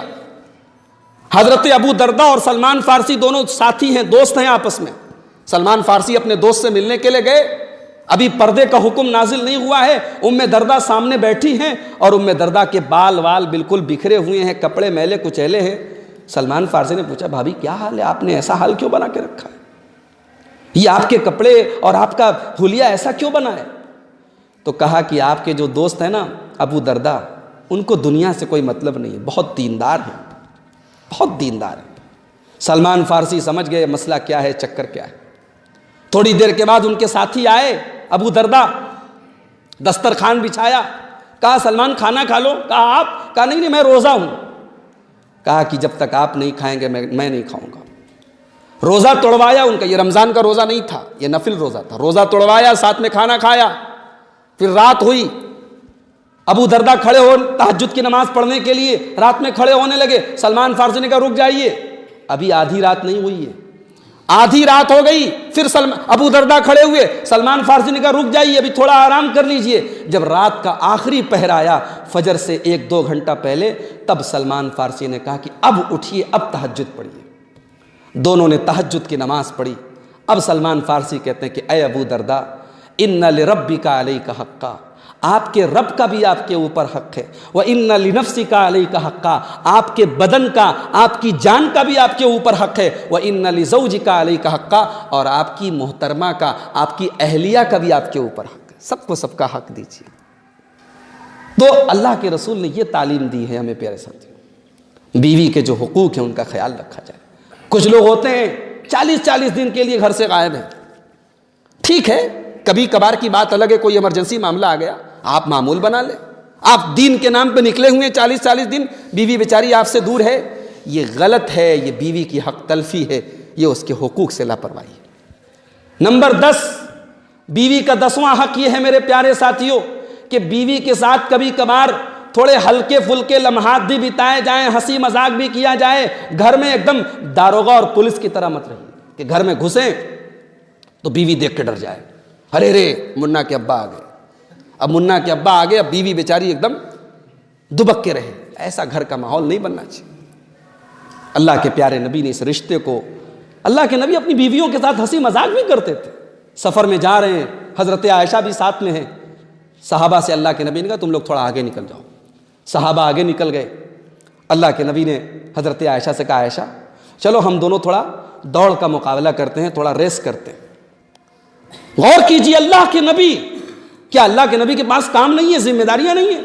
[SPEAKER 1] حضرت ابو دردہ اور سلمان فارسی دونوں ساتھی ہیں, دوست ہیں آپس میں. سلمان فارسی اپنے دوست سے ملنے کے لیے گئے. ابھی پردے کا حکم نازل نہیں ہوا ہے. ام دردہ سامنے بیٹھی ہیں اور ام دردہ کے بال بالکل بکھرے ہوئے ہیں, کپڑے میلے کچیلے ہیں. سلمان فارسی نے پوچھا, بھابھی کیا حال ہے, آپ نے ایسا حال کیوں بنا کے رکھا ہے؟ یہ آپ کے کپڑے اور آپ کا حلیہ ایسا کیوں بنا ہے؟ تو کہا کہ آپ کے جو دوست ہیں نا ابو دردہ, ان کو دنیا سے کوئی مطلب نہیں ہے, بہت دیندار ہیں, بہت دیندار ہیں. سلمان فارسی سمجھ گئے مسئلہ کیا ہے, چکر کیا ہے. تھوڑی دیر کے بعد ان کے ساتھی آئے, ابو دردہ, دسترخوان بچھایا. کہا سلمان کھانا کھا لو. کہا آپ؟ کہا نہیں میں روزہ ہوں. کہا کہ جب تک آپ نہیں کھائیں گے میں نہیں کھاؤں گا. روزہ توڑوایا ان کا. یہ رمضان کا روزہ نہیں تھا, یہ نفل روزہ تھا. روزہ توڑوایا, ساتھ میں کھانا کھایا. پھر رات ہوئی. ابو دردہ کھڑے ہو تہجد کی نماز پڑھنے کے لیے رات میں کھڑے ہونے لگے. سلمان فارسی نے کہا رک جائیے, ابھی آدھی رات نہیں ہوئی ہے. آدھی رات ہو گئی. پھر ابو دردہ کھڑے ہوئے. سلمان فارسی نے کہا رک جائیے, ابھی تھوڑا آرام کر لیجئے. جب رات کا آخری پہر آیا, فجر سے 1-2 گھنٹہ پہلے, تب سلمان فارسی نے کہا کہ اب اٹھیے, اب تہجد پڑھیے. دونوں نے تہجد کی نماز پڑھی. اب سلمان فارسی کہتے ہیں کہ اے ابو دردہ, ان لربک علیک حقا, آپ کے رب کا بھی آپ کے اوپر حق ہے. وَإِنَّ لِنَفْسِكَ عَلَيْكَ حَقًّا, آپ کے بدن کا, آپ کی جان کا بھی آپ کے اوپر حق ہے. وَإِنَّ لِزَوْجِكَ عَلَيْكَ حَقًّا, اور آپ کی محترمہ کا, آپ کی اہلیہ کا بھی آپ کے اوپر حق ہے. سب کو سب کا حق دیجیے. تو اللہ کے رسول نے یہ تعلیم دی ہے ہمیں پیارے ساتھیوں, بیوی کے جو حقوق ہیں ان کا خیال رکھا جائے. کچھ لوگ ہوتے ہیں 40-40 دن کے لیے گھر سے غائب ہیں. ٹھیک ہے, کبھی کبھار کی بات الگ ہے, کوئی ایمرجنسی معاملہ آ گیا, آپ معمول بنا لیں. آپ دین کے نام پہ نکلے ہوئے 40-40 دن, بیوی بیچاری آپ سے دور ہے. یہ غلط ہے, یہ بیوی کی حق تلفی ہے, یہ اس کے حقوق سے لاپرواہی ہے. نمبر 10, بیوی کا 10واں حق یہ ہے میرے پیارے ساتھیوں کہ بیوی کے ساتھ کبھی کبھار تھوڑے ہلکے پھلکے لمحات بھی بتائے جائیں, ہنسی مذاق بھی کیا جائے. گھر میں ایک دم داروغہ اور پولیس کی طرح مت رہیے کہ گھر میں گھسیں تو بیوی دیکھ کے ڈر جائے, ارے رے منا کے ابا آ گئے. اب منا کے ابا آ گئے, اب بیوی بیچاری ایک دم دبک کے رہے. ایسا گھر کا ماحول نہیں بننا چاہیے. اللہ کے پیارے نبی نے اس رشتے کو, اللہ کے نبی اپنی بیویوں کے ساتھ ہنسی مذاق بھی کرتے تھے. سفر میں جا رہے ہیں, حضرت عائشہ بھی ساتھ میں ہیں. صحابہ سے اللہ کے نبی نے کہا تم لوگ تھوڑا آگے نکل جاؤ. صحابہ آگے نکل گئے. اللہ کے نبی نے حضرت عائشہ سے کہا عائشہ چلو ہم دونوں تھوڑا دوڑ کا مقابلہ کرتے ہیں, تھوڑا ریس کرتے ہیں. غور کیجیے اللہ کے نبی کیا اللہ کے نبی کے پاس کام نہیں ہے، ذمہ داریاں نہیں ہیں؟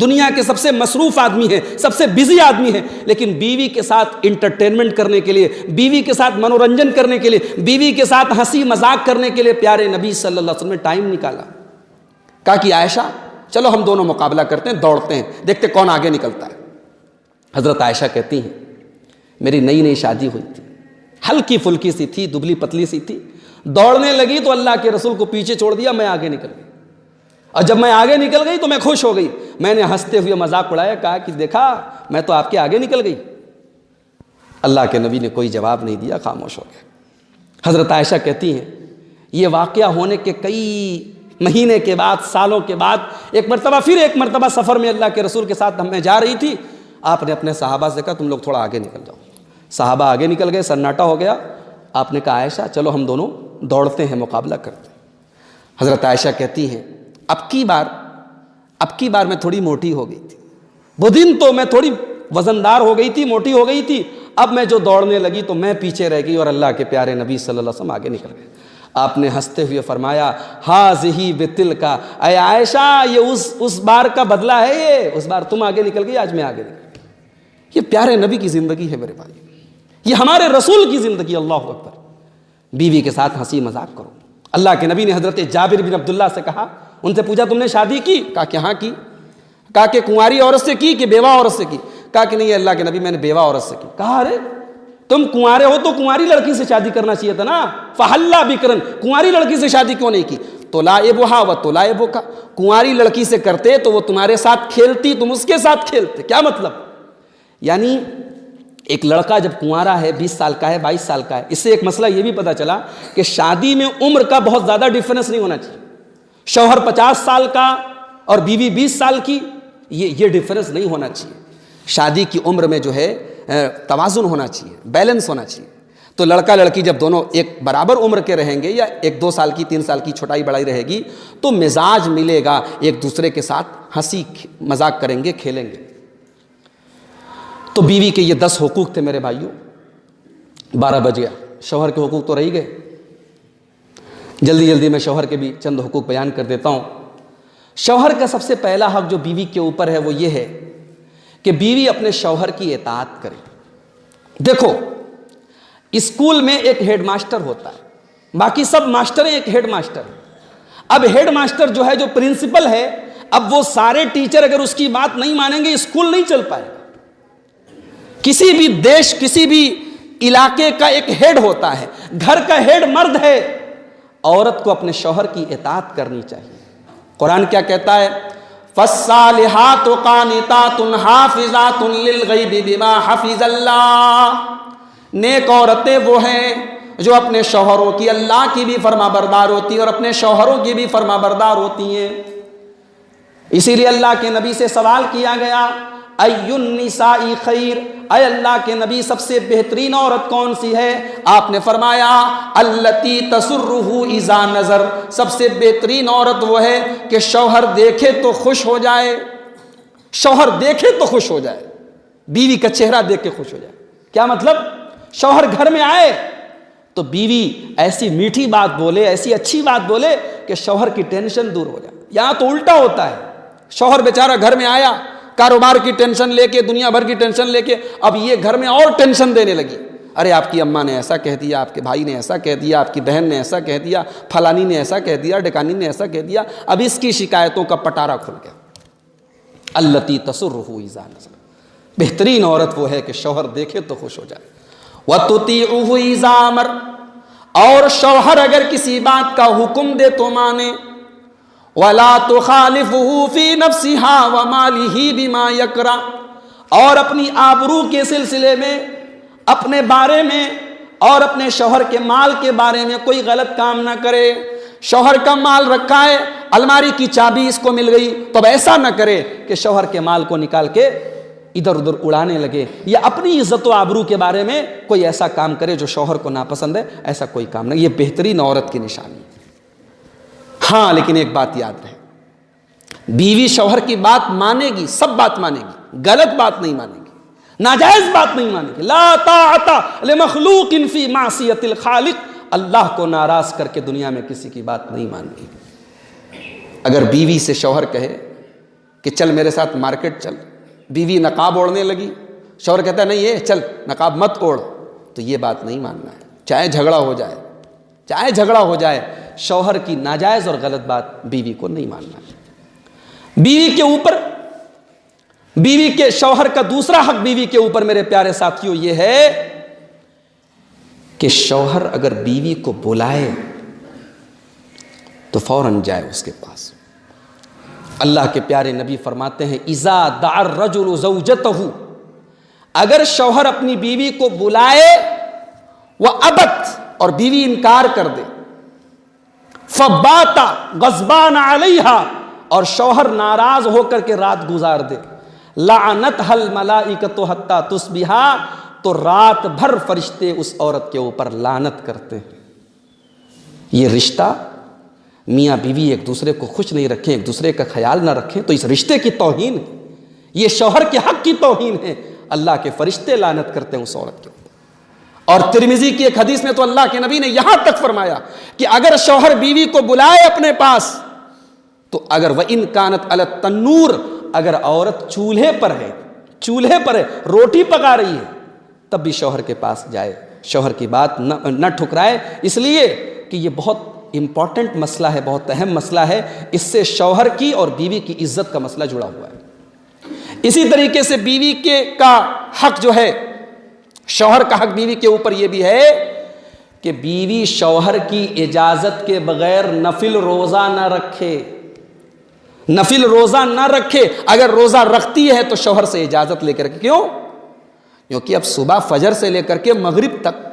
[SPEAKER 1] دنیا کے سب سے مصروف آدمی ہے، سب سے بزی آدمی ہے، لیکن بیوی کے ساتھ انٹرٹینمنٹ کرنے کے لیے، بیوی کے ساتھ منورنجن کرنے کے لیے، بیوی کے ساتھ ہنسی مذاق کرنے کے لیے پیارے نبی صلی اللہ علیہ وسلم نے ٹائم نکالا. کہا کہ عائشہ چلو ہم دونوں مقابلہ کرتے ہیں، دوڑتے ہیں، دیکھتے کون آگے نکلتا ہے. حضرت عائشہ کہتی ہیں میری نئی نئی شادی ہوئی تھی، ہلکی پھلکی سی تھی، دبلی پتلی سی تھی، دوڑنے لگی تو اللہ کے رسول کو پیچھے چھوڑ دیا، میں آگے نکل گئی. اور جب میں آگے نکل گئی تو میں خوش ہو گئی، میں نے ہنستے ہوئے مذاق اڑایا، کہا کہ دیکھا میں تو آپ کے آگے نکل گئی. اللہ کے نبی نے کوئی جواب نہیں دیا، خاموش ہو گئے. حضرت عائشہ کہتی ہیں یہ واقعہ ہونے کے کئی مہینے کے بعد، سالوں کے بعد ایک مرتبہ سفر میں اللہ کے رسول کے ساتھ میں جا رہی تھی. آپ نے اپنے صحابہ سے کہا تم لوگ تھوڑا آگے نکل جاؤ. صحابہ آگے نکل گئے، سناٹا ہو گیا. آپ نے کہا عائشہ چلو ہم دونوں دوڑتے ہیں، مقابلہ کرتے ہیں. حضرت عائشہ کہتی ہیں اب کی بار میں تھوڑی موٹی ہو گئی تھی، وہ دن تو میں تھوڑی وزندار ہو گئی تھی، موٹی ہو گئی تھی. اب میں جو دوڑنے لگی تو میں پیچھے رہ گئی اور اللہ کے پیارے نبی صلی اللہ علیہ وسلم آگے نکل گئے. آپ نے ہنستے ہوئے فرمایا ہاذہی بتلکا، اے عائشہ یہ اس بار کا بدلہ ہے، یہ اس بار تم آگے نکل گئی، آج میں آگے نکل گئی. یہ پیارے نبی کی زندگی ہے میرے بھائی، یہ ہمارے رسول کی زندگی. اللہ اکبر. بیوی کے ساتھ ہنسی مذاق کرو. اللہ کے نبی نے حضرت جابر بن عبداللہ سے کہا، ان سے پوچھا تم نے شادی کی؟ کہا کہ ہاں کی. کہا کہ کنواری عورت سے کی کہ بیوہ عورت سے کی؟ کہا کہ نہیں اللہ کے نبی میں نے بیوہ عورت سے کی. کہا ارے تم کنوارے ہو تو کنواری لڑکی سے شادی کرنا چاہیے تھا نا، فحلا بکرن، کنواری لڑکی سے شادی کیوں نہیں کی؟ تلائبھا و تلائبک، کنواری لڑکی سے کرتے تو وہ تمہارے ساتھ کھیلتی، تم اس کے ساتھ کھیلتے. کیا مطلب؟ یعنی ایک لڑکا جب کنوارا ہے، 20 سال کا ہے، 22 سال کا ہے، اس سے ایک مسئلہ یہ بھی پتا چلا کہ شادی میں عمر کا بہت زیادہ ڈیفرنس نہیں ہونا چاہیے. شوہر 50 سال کا اور بیوی 20 سال کی، یہ ڈیفرنس نہیں ہونا چاہیے. شادی کی عمر میں جو ہے توازن ہونا چاہیے، بیلنس ہونا چاہیے. تو لڑکا لڑکی جب دونوں ایک برابر عمر کے رہیں گے یا 1-2 سال کی 3 سال کی چھوٹائی بڑائی رہے گی تو مزاج ملے گا، ایک دوسرے کے ساتھ ہنسی مذاق کریں گے، کھیلیں گے. تو بیوی کے یہ 10 حقوق تھے میرے بھائیوں. 12 بج گیا، شوہر کے حقوق تو رہ گئے. جلدی میں شوہر کے بھی چند حقوق بیان کر دیتا ہوں. شوہر کا سب سے پہلا حق جو بیوی کے اوپر ہے وہ یہ ہے کہ بیوی اپنے شوہر کی اطاعت کرے. دیکھو اسکول میں ایک ہیڈ ماسٹر ہوتا ہے، باقی سب ماسٹر ہیں، ایک ہیڈ ماسٹر. اب ہیڈ ماسٹر جو ہے، جو پرنسپل ہے، اب وہ سارے ٹیچر اگر اس کی بات نہیں مانیں گے اسکول نہیں چل پائے گا. کسی بھی دیش، کسی بھی علاقے کا ایک ہیڈ ہوتا ہے، گھر کا ہیڈ مرد ہے. عورت کو اپنے شوہر کی اطاعت کرنی چاہیے. قرآن کیا کہتا ہے؟ فالصالحات قانتات حافظات للغیب بما حفظ اللہ. نیک عورتیں وہ ہیں جو اپنے شوہروں کی، اللہ کی بھی فرما بردار ہوتی ہیں اور اپنے شوہروں کی بھی فرما بردار ہوتی ہیں. اسی لیے اللہ کے نبی سے سوال کیا گیا ای النساء خیر، اے اللہ کے نبی سب سے بہترین عورت کون سی ہے؟ آپ نے فرمایا التی تسرہ اذا نظر، سب سے بہترین عورت وہ ہے کہ شوہر دیکھے تو خوش ہو جائے. شوہر دیکھے تو خوش ہو جائے، بیوی کا چہرہ دیکھ کے خوش ہو جائے. کیا مطلب؟ شوہر گھر میں آئے تو بیوی ایسی میٹھی بات بولے، ایسی اچھی بات بولے کہ شوہر کی ٹینشن دور ہو جائے. یہاں تو الٹا ہوتا ہے، شوہر بیچارہ گھر میں آیا، کاروبار کی ٹینشن لے کے، دنیا بھر کی ٹینشن لے کے، اب یہ گھر میں اور ٹینشن دینے لگی. ارے آپ کی اماں نے ایسا کہہ دیا، آپ کے بھائی نے ایسا کہہ دیا، آپ کی بہن نے ایسا کہہ دیا، فلانی نے ایسا کہہ دیا، ڈکانی نے ایسا کہہ دیا. اب اس کی شکایتوں کا پٹارا کھل گیا. التی تسرہ اذا نظر، بہترین عورت وہ ہے کہ شوہر دیکھے تو خوش ہو جائے. وتطیعہ اذا امر، اور شوہر اگر کسی بات کا حکم دے تو مانے. وَلَا تُخَالِفُهُ فِي نَفْسِهَا وَمَالِهِ بِمَا يَكْرَهُ، اور اپنی آبرو کے سلسلے میں، اپنے بارے میں اور اپنے شوہر کے مال کے بارے میں کوئی غلط کام نہ کرے. شوہر کا مال رکھا ہے، الماری کی چابی اس کو مل گئی تو اب ایسا نہ کرے کہ شوہر کے مال کو نکال کے ادھر ادھر اڑانے لگے، یا اپنی عزت و آبرو کے بارے میں کوئی ایسا کام کرے جو شوہر کو ناپسند ہے. ایسا کوئی کام نہیں. یہ بہترین عورت کی نشانی ہے. ہاں لیکن ایک بات یاد رہے، بیوی شوہر کی بات مانے گی، سب بات مانے گی، غلط بات نہیں مانے گی، ناجائز بات نہیں مانے گی. لا طاعت لمخلوق فی معصیت الخالق، اللہ کو ناراض کر کے دنیا میں کسی کی بات نہیں ماننی. اگر بیوی سے شوہر کہے کہ چل میرے ساتھ مارکیٹ چل، بیوی نقاب اوڑھنے لگی، شوہر کہتا ہے نہیں یہ چل نقاب مت اوڑھ، تو یہ بات نہیں ماننا ہے، چاہے جھگڑا ہو جائے، چاہے جھگڑا ہو جائے، شوہر کی ناجائز اور غلط بات بیوی کو نہیں ماننا ہے۔ بیوی کے اوپر، بیوی کے شوہر کا دوسرا حق بیوی کے اوپر میرے پیارے ساتھیوں یہ ہے کہ شوہر اگر بیوی کو بلائے تو فوراً جائے اس کے پاس۔ اللہ کے پیارے نبی فرماتے ہیں اذا دعا الرجل زوجتہ، اگر شوہر اپنی بیوی کو بلائے وابت، اور بیوی انکار کر دے، فبات غضبان علیہا، اور شوہر ناراض ہو کر کے رات گزار دے، لعنتھا الملائکۃ حتی تصبح، تو رات بھر فرشتے اس عورت کے اوپر لعنت کرتے ہیں۔ یہ رشتہ میاں بیوی ایک دوسرے کو خوش نہیں رکھیں، ایک دوسرے کا خیال نہ رکھیں تو اس رشتے کی توہین ہے، یہ شوہر کے حق کی توہین ہے۔ اللہ کے فرشتے لعنت کرتے ہیں اس عورت کے اوپر۔ اور ترمذی کی ایک حدیث میں تو اللہ کے نبی نے یہاں تک فرمایا کہ اگر شوہر بیوی کو بلائے اپنے پاس تو اگر وَإِن كَانَتْ عَلَى التَّنُّورِ، اگر عورت چولہے پر ہے، چولہے پر ہے، روٹی پکا رہی ہے، تب بھی شوہر کے پاس جائے، شوہر کی بات نہ ٹھکرائے، اس لیے کہ یہ بہت امپورٹنٹ مسئلہ ہے، بہت اہم مسئلہ ہے، اس سے شوہر کی اور بیوی کی عزت کا مسئلہ جڑا ہوا ہے۔ اسی طریقے سے بیوی کا حق جو ہے، شوہر کا حق بیوی کے اوپر یہ بھی ہے کہ بیوی شوہر کی اجازت کے بغیر نفل روزہ نہ رکھے، نفل روزہ نہ رکھے۔ اگر روزہ رکھتی ہے تو شوہر سے اجازت لے کر کے، کیونکہ اب صبح فجر سے لے کر کے مغرب تک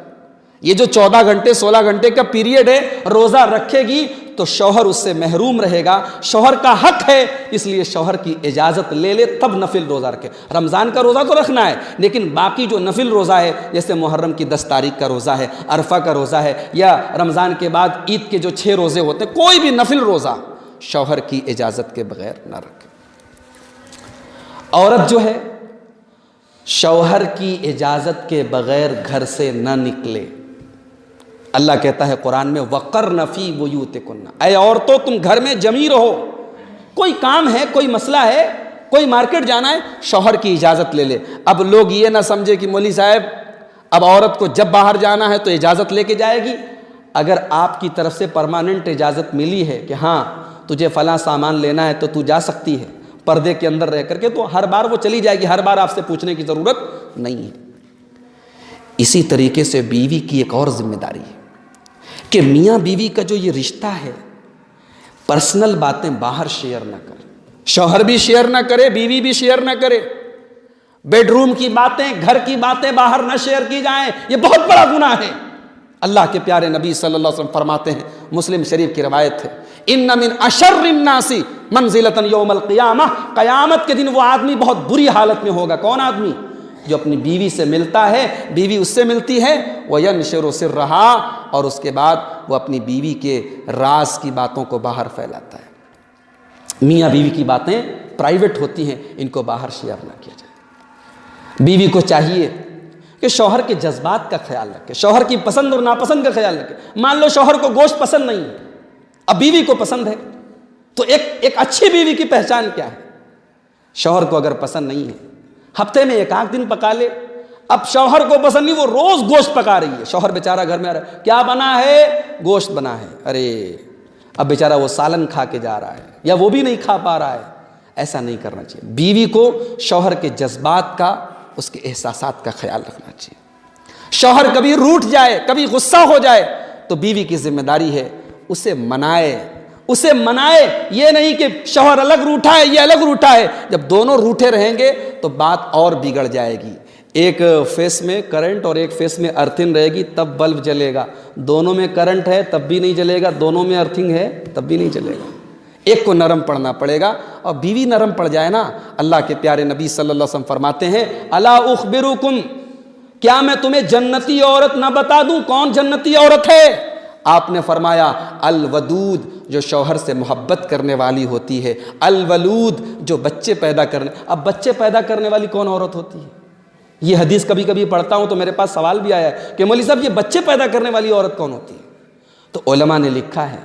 [SPEAKER 1] یہ جو 14 گھنٹے 16 گھنٹے کا پیریڈ ہے، روزہ رکھے گی تو شوہر اس سے محروم رہے گا، شوہر کا حق ہے، اس لیے شوہر کی اجازت لے لے تب نفل روزہ رکھے۔ رمضان کا روزہ تو رکھنا ہے، لیکن باقی جو نفل روزہ ہے، جیسے محرم کی 10 تاریخ کا روزہ ہے، عرفہ کا روزہ ہے، یا رمضان کے بعد عید کے جو 6 روزے ہوتے ہیں، کوئی بھی نفل روزہ شوہر کی اجازت کے بغیر نہ رکھے۔ عورت جو ہے شوہر کی اجازت کے بغیر گھر سے نہ نکلے۔ اللہ کہتا ہے قرآن میں وَقَرْنَ فِي بُيُوتِكُنَّ، اے عورتوں تم گھر میں جمی رہو، کوئی کام ہے، کوئی مسئلہ ہے، کوئی مارکیٹ جانا ہے، شوہر کی اجازت لے لے۔ اب لوگ یہ نہ سمجھے کہ مولوی صاحب اب عورت کو جب باہر جانا ہے تو اجازت لے کے جائے گی۔ اگر آپ کی طرف سے پرماننٹ اجازت ملی ہے کہ ہاں تجھے فلاں سامان لینا ہے تو تو جا سکتی ہے پردے کے اندر رہ کر کے، تو ہر بار وہ چلی جائے گی، ہر بار آپ سے پوچھنے کی ضرورت نہیں ہے۔ اسی طریقے سے بیوی کی ایک اور ذمہ داری ہے کہ میاں بیوی کا جو یہ رشتہ ہے، پرسنل باتیں باہر شیئر نہ کرے، شوہر بھی شیئر نہ کرے، بیوی بھی شیئر نہ کرے، بیڈ روم کی باتیں، گھر کی باتیں باہر نہ شیئر کی جائیں، یہ بہت بڑا گناہ ہے۔ اللہ کے پیارے نبی صلی اللہ علیہ وسلم فرماتے ہیں، مسلم شریف کی روایت ہے، ان من اشر الناس منزلۃ یوم القیامہ، قیامت کے دن وہ آدمی بہت بری حالت میں ہوگا۔ کون آدمی؟ جو اپنی بیوی سے ملتا ہے، بیوی اس سے ملتی ہے، وَيَنْشِرُ سِرَّهَا، اور اس کے بعد وہ اپنی بیوی کے راز کی باتوں کو باہر پھیلاتا ہے۔ میاں بیوی کی باتیں پرائیویٹ ہوتی ہیں، ان کو باہر شیئر نہ کیا جائے۔ بیوی کو چاہیے کہ شوہر کے جذبات کا خیال رکھے، شوہر کی پسند اور ناپسند کا خیال رکھے۔ مان لو شوہر کو گوشت پسند نہیں ہے، اب بیوی کو پسند ہے، تو ایک اچھی بیوی کی پہچان کیا ہے؟ شوہر کو اگر پسند نہیں ہے، ہفتے میں 1 آدھ دن پکا لے۔ اب شوہر کو پسند نہیں، وہ روز گوشت پکا رہی ہے، شوہر بیچارہ گھر میں آ رہا ہے، کیا بنا ہے؟ گوشت بنا ہے۔ ارے اب بیچارہ وہ سالن کھا کے جا رہا ہے، یا وہ بھی نہیں کھا پا رہا ہے۔ ایسا نہیں کرنا چاہیے۔ بیوی کو شوہر کے جذبات کا، اس کے احساسات کا خیال رکھنا چاہیے۔ شوہر کبھی روٹھ جائے، کبھی غصہ ہو جائے تو بیوی کی ذمہ داری ہے اسے منائے، اسے منائے۔ یہ نہیں کہ شوہر الگ روٹھا ہے، یہ الگ روٹھا ہے، جب دونوں روٹھے رہیں گے تو بات اور بگڑ جائے گی۔ ایک فیس میں کرنٹ اور ایک فیس میں ارتھنگ رہے گی تب بلب جلے گا، دونوں میں کرنٹ ہے تب بھی نہیں جلے گا، دونوں میں ارتھنگ ہے تب بھی نہیں جلے گا۔ ایک کو نرم پڑنا پڑے گا، اور بیوی نرم پڑ جائے نا، اللہ کے پیارے نبی صلی اللہ علیہ وسلم فرماتے ہیں الا اخبرکم، کیا میں تمہیں جنتی عورت نہ بتا دوں؟ کون جنتی عورت ہے؟ آپ نے فرمایا الودود، جو شوہر سے محبت کرنے والی ہوتی ہے، الولود، جو بچے پیدا کرنے۔ اب بچے پیدا کرنے والی کون عورت ہوتی ہے؟ یہ حدیث کبھی کبھی پڑھتا ہوں تو میرے پاس سوال بھی آیا ہے کہ مولوی صاحب یہ بچے پیدا کرنے والی عورت کون ہوتی ہے؟ تو علماء نے لکھا ہے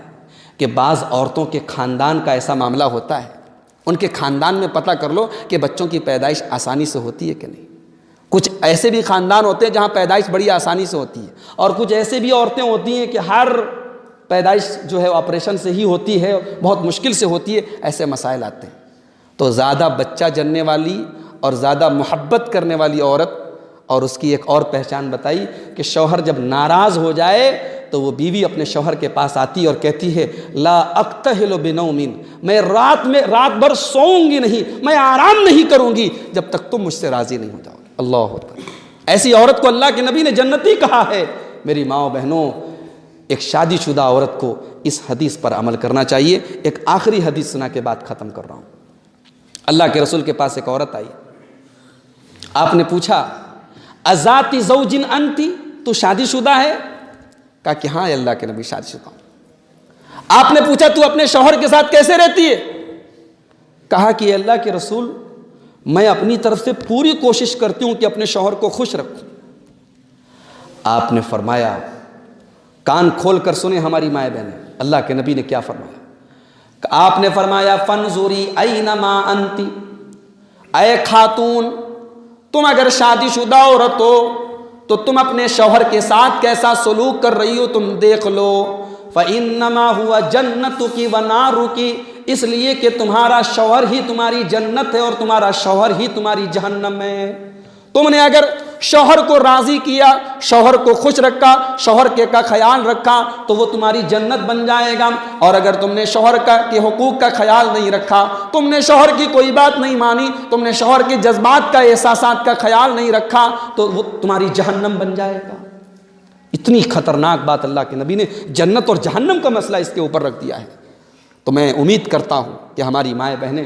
[SPEAKER 1] کہ بعض عورتوں کے خاندان کا ایسا معاملہ ہوتا ہے، ان کے خاندان میں پتہ کر لو کہ بچوں کی پیدائش آسانی سے ہوتی ہے کہ نہیں۔ کچھ ایسے بھی خاندان ہوتے ہیں جہاں پیدائش بڑی آسانی سے ہوتی ہے، اور کچھ ایسے بھی عورتیں ہوتی ہیں کہ ہر پیدائش جو ہے آپریشن سے ہی ہوتی ہے، بہت مشکل سے ہوتی ہے، ایسے مسائل آتے ہیں۔ تو زیادہ بچہ جننے والی اور زیادہ محبت کرنے والی عورت، اور اس کی ایک اور پہچان بتائی کہ شوہر جب ناراض ہو جائے تو وہ بیوی اپنے شوہر کے پاس آتی اور کہتی ہے لا اقتحل بنوم، میں رات بھر سوؤں گی نہیں، میں آرام نہیں کروں گی جب تک تم مجھ سے راضی نہیں ہو جاؤ گے۔ اللہ اکبر۔ ایسی عورت کو اللہ کے نبی نے جنتی کہا ہے۔ میری ماؤں بہنوں، ایک شادی شدہ عورت کو اس حدیث پر عمل کرنا چاہیے۔ ایک آخری حدیث سنا کے بعد ختم کر رہا ہوں۔ اللہ کے رسول کے پاس ایک عورت آئی، آپ نے پوچھا ازاتی زوجن انتی، تو شادی شدہ ہے؟ کہا کہ ہاں اللہ کے نبی شادی شدہ ہوں۔ آپ نے پوچھا تو اپنے شوہر کے ساتھ کیسے رہتی ہے؟ کہا کہ اللہ کے رسول میں اپنی طرف سے پوری کوشش کرتی ہوں کہ اپنے شوہر کو خوش رکھوں۔ آپ نے فرمایا، کان کھول کر سنیں ہماری مائیں بہنیں، اللہ کے نبی نے کیا فرمایا؟ آپ نے فرمایا فانظری اینما انتی، اے خاتون تم اگر شادی شدہ عورت ہو تو تم اپنے شوہر کے ساتھ کیسا سلوک کر رہی ہو تم دیکھ لو۔ فَإِنَّمَا هُوَ جَنَّتُكِ وَنَارُكِ، اس لیے کہ تمہارا شوہر ہی تمہاری جنت ہے اور تمہارا شوہر ہی تمہاری جہنم ہے۔ تم نے اگر شوہر کو راضی کیا، شوہر کو خوش رکھا، شوہر کا خیال رکھا تو وہ تمہاری جنت بن جائے گا، اور اگر تم نے شوہر کے حقوق کا خیال نہیں رکھا، تم نے شوہر کی کوئی بات نہیں مانی، تم نے شوہر کے جذبات کا، احساسات کا خیال نہیں رکھا تو وہ تمہاری جہنم بن جائے گا۔ اتنی خطرناک بات اللہ کے نبی نے جنت اور جہنم کا مسئلہ اس کے اوپر رکھ دیا ہے۔ تو میں امید کرتا ہوں کہ ہماری مائیں بہنیں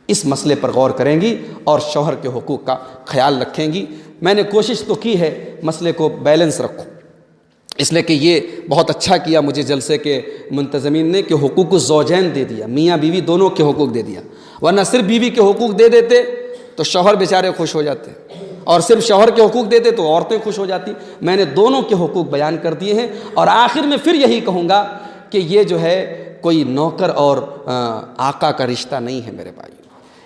[SPEAKER 1] اس مسئلے پر غور کریں گی اور شوہر کے حقوق کا خیال رکھیں گی۔ میں نے کوشش تو کی ہے مسئلے کو بیلنس رکھوں، اس لیے کہ یہ بہت اچھا کیا مجھے جلسے کے منتظمین نے کہ حقوق الزوجین دے دیا، میاں بیوی دونوں کے حقوق دے دیا، ورنہ صرف بیوی کے حقوق دے دیتے تو شوہر بیچارے خوش ہو جاتے، اور صرف شوہر کے حقوق دیتے تو عورتیں خوش ہو جاتی۔ میں نے دونوں کے حقوق بیان کر دیے ہیں، اور آخر میں پھر یہی کہوں گا کہ یہ جو ہے کوئی نوکر اور آقا کا رشتہ نہیں ہے میرے بھائی،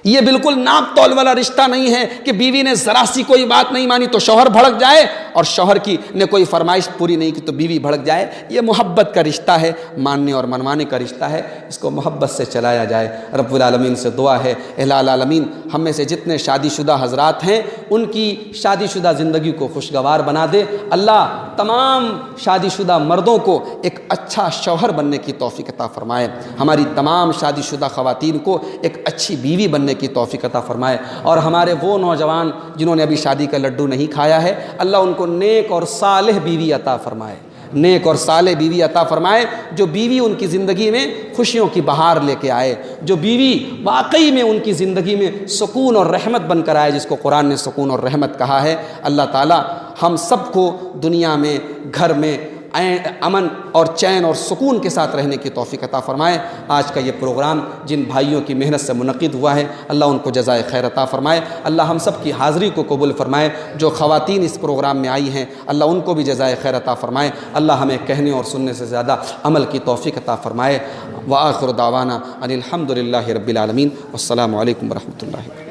[SPEAKER 1] یہ بالکل ناپ تول والا رشتہ نہیں ہے کہ بیوی نے ذرا سی کوئی بات نہیں مانی تو شوہر بھڑک جائے، اور شوہر کی نے کوئی فرمائش پوری نہیں کی تو بیوی بھڑک جائے۔ یہ محبت کا رشتہ ہے، ماننے اور منوانے کا رشتہ ہے، اس کو محبت سے چلایا جائے۔ رب العالمین سے دعا ہے الہ العالمین ہم میں سے جتنے شادی شدہ حضرات ہیں ان کی شادی شدہ زندگی کو خوشگوار بنا دے۔ اللہ تمام شادی شدہ مردوں کو ایک اچھا شوہر بننے کی توفیق عطا فرمائے، ہماری تمام شادی شدہ خواتین کو ایک اچھی بیوی بننے کی توفیق عطا فرمائے، اور ہمارے وہ نوجوان جنہوں نے ابھی شادی کا لڈو نہیں کھایا ہے اللہ ان کو نیک اور صالح بیوی عطا فرمائے، نیک اور صالح بیوی عطا فرمائے، جو بیوی ان کی زندگی میں خوشیوں کی بہار لے کے آئے، جو بیوی واقعی میں ان کی زندگی میں سکون اور رحمت بن کر آئے، جس کو قرآن نے سکون اور رحمت کہا ہے۔ اللہ تعالی ہم سب کو دنیا میں گھر میں امن اور چین اور سکون کے ساتھ رہنے کی توفیق عطا فرمائے۔ آج کا یہ پروگرام جن بھائیوں کی محنت سے منعقد ہوا ہے اللہ ان کو جزائے خیر عطا فرمائے، اللہ ہم سب کی حاضری کو قبول فرمائے، جو خواتین اس پروگرام میں آئی ہیں اللہ ان کو بھی جزائے خیر عطا فرمائے، اللہ ہمیں کہنے اور سننے سے زیادہ عمل کی توفیق عطا فرمائے۔ وآخر دعوانا ان الحمد للہ رب العالمین، والسلام علیکم ورحمۃ اللہ۔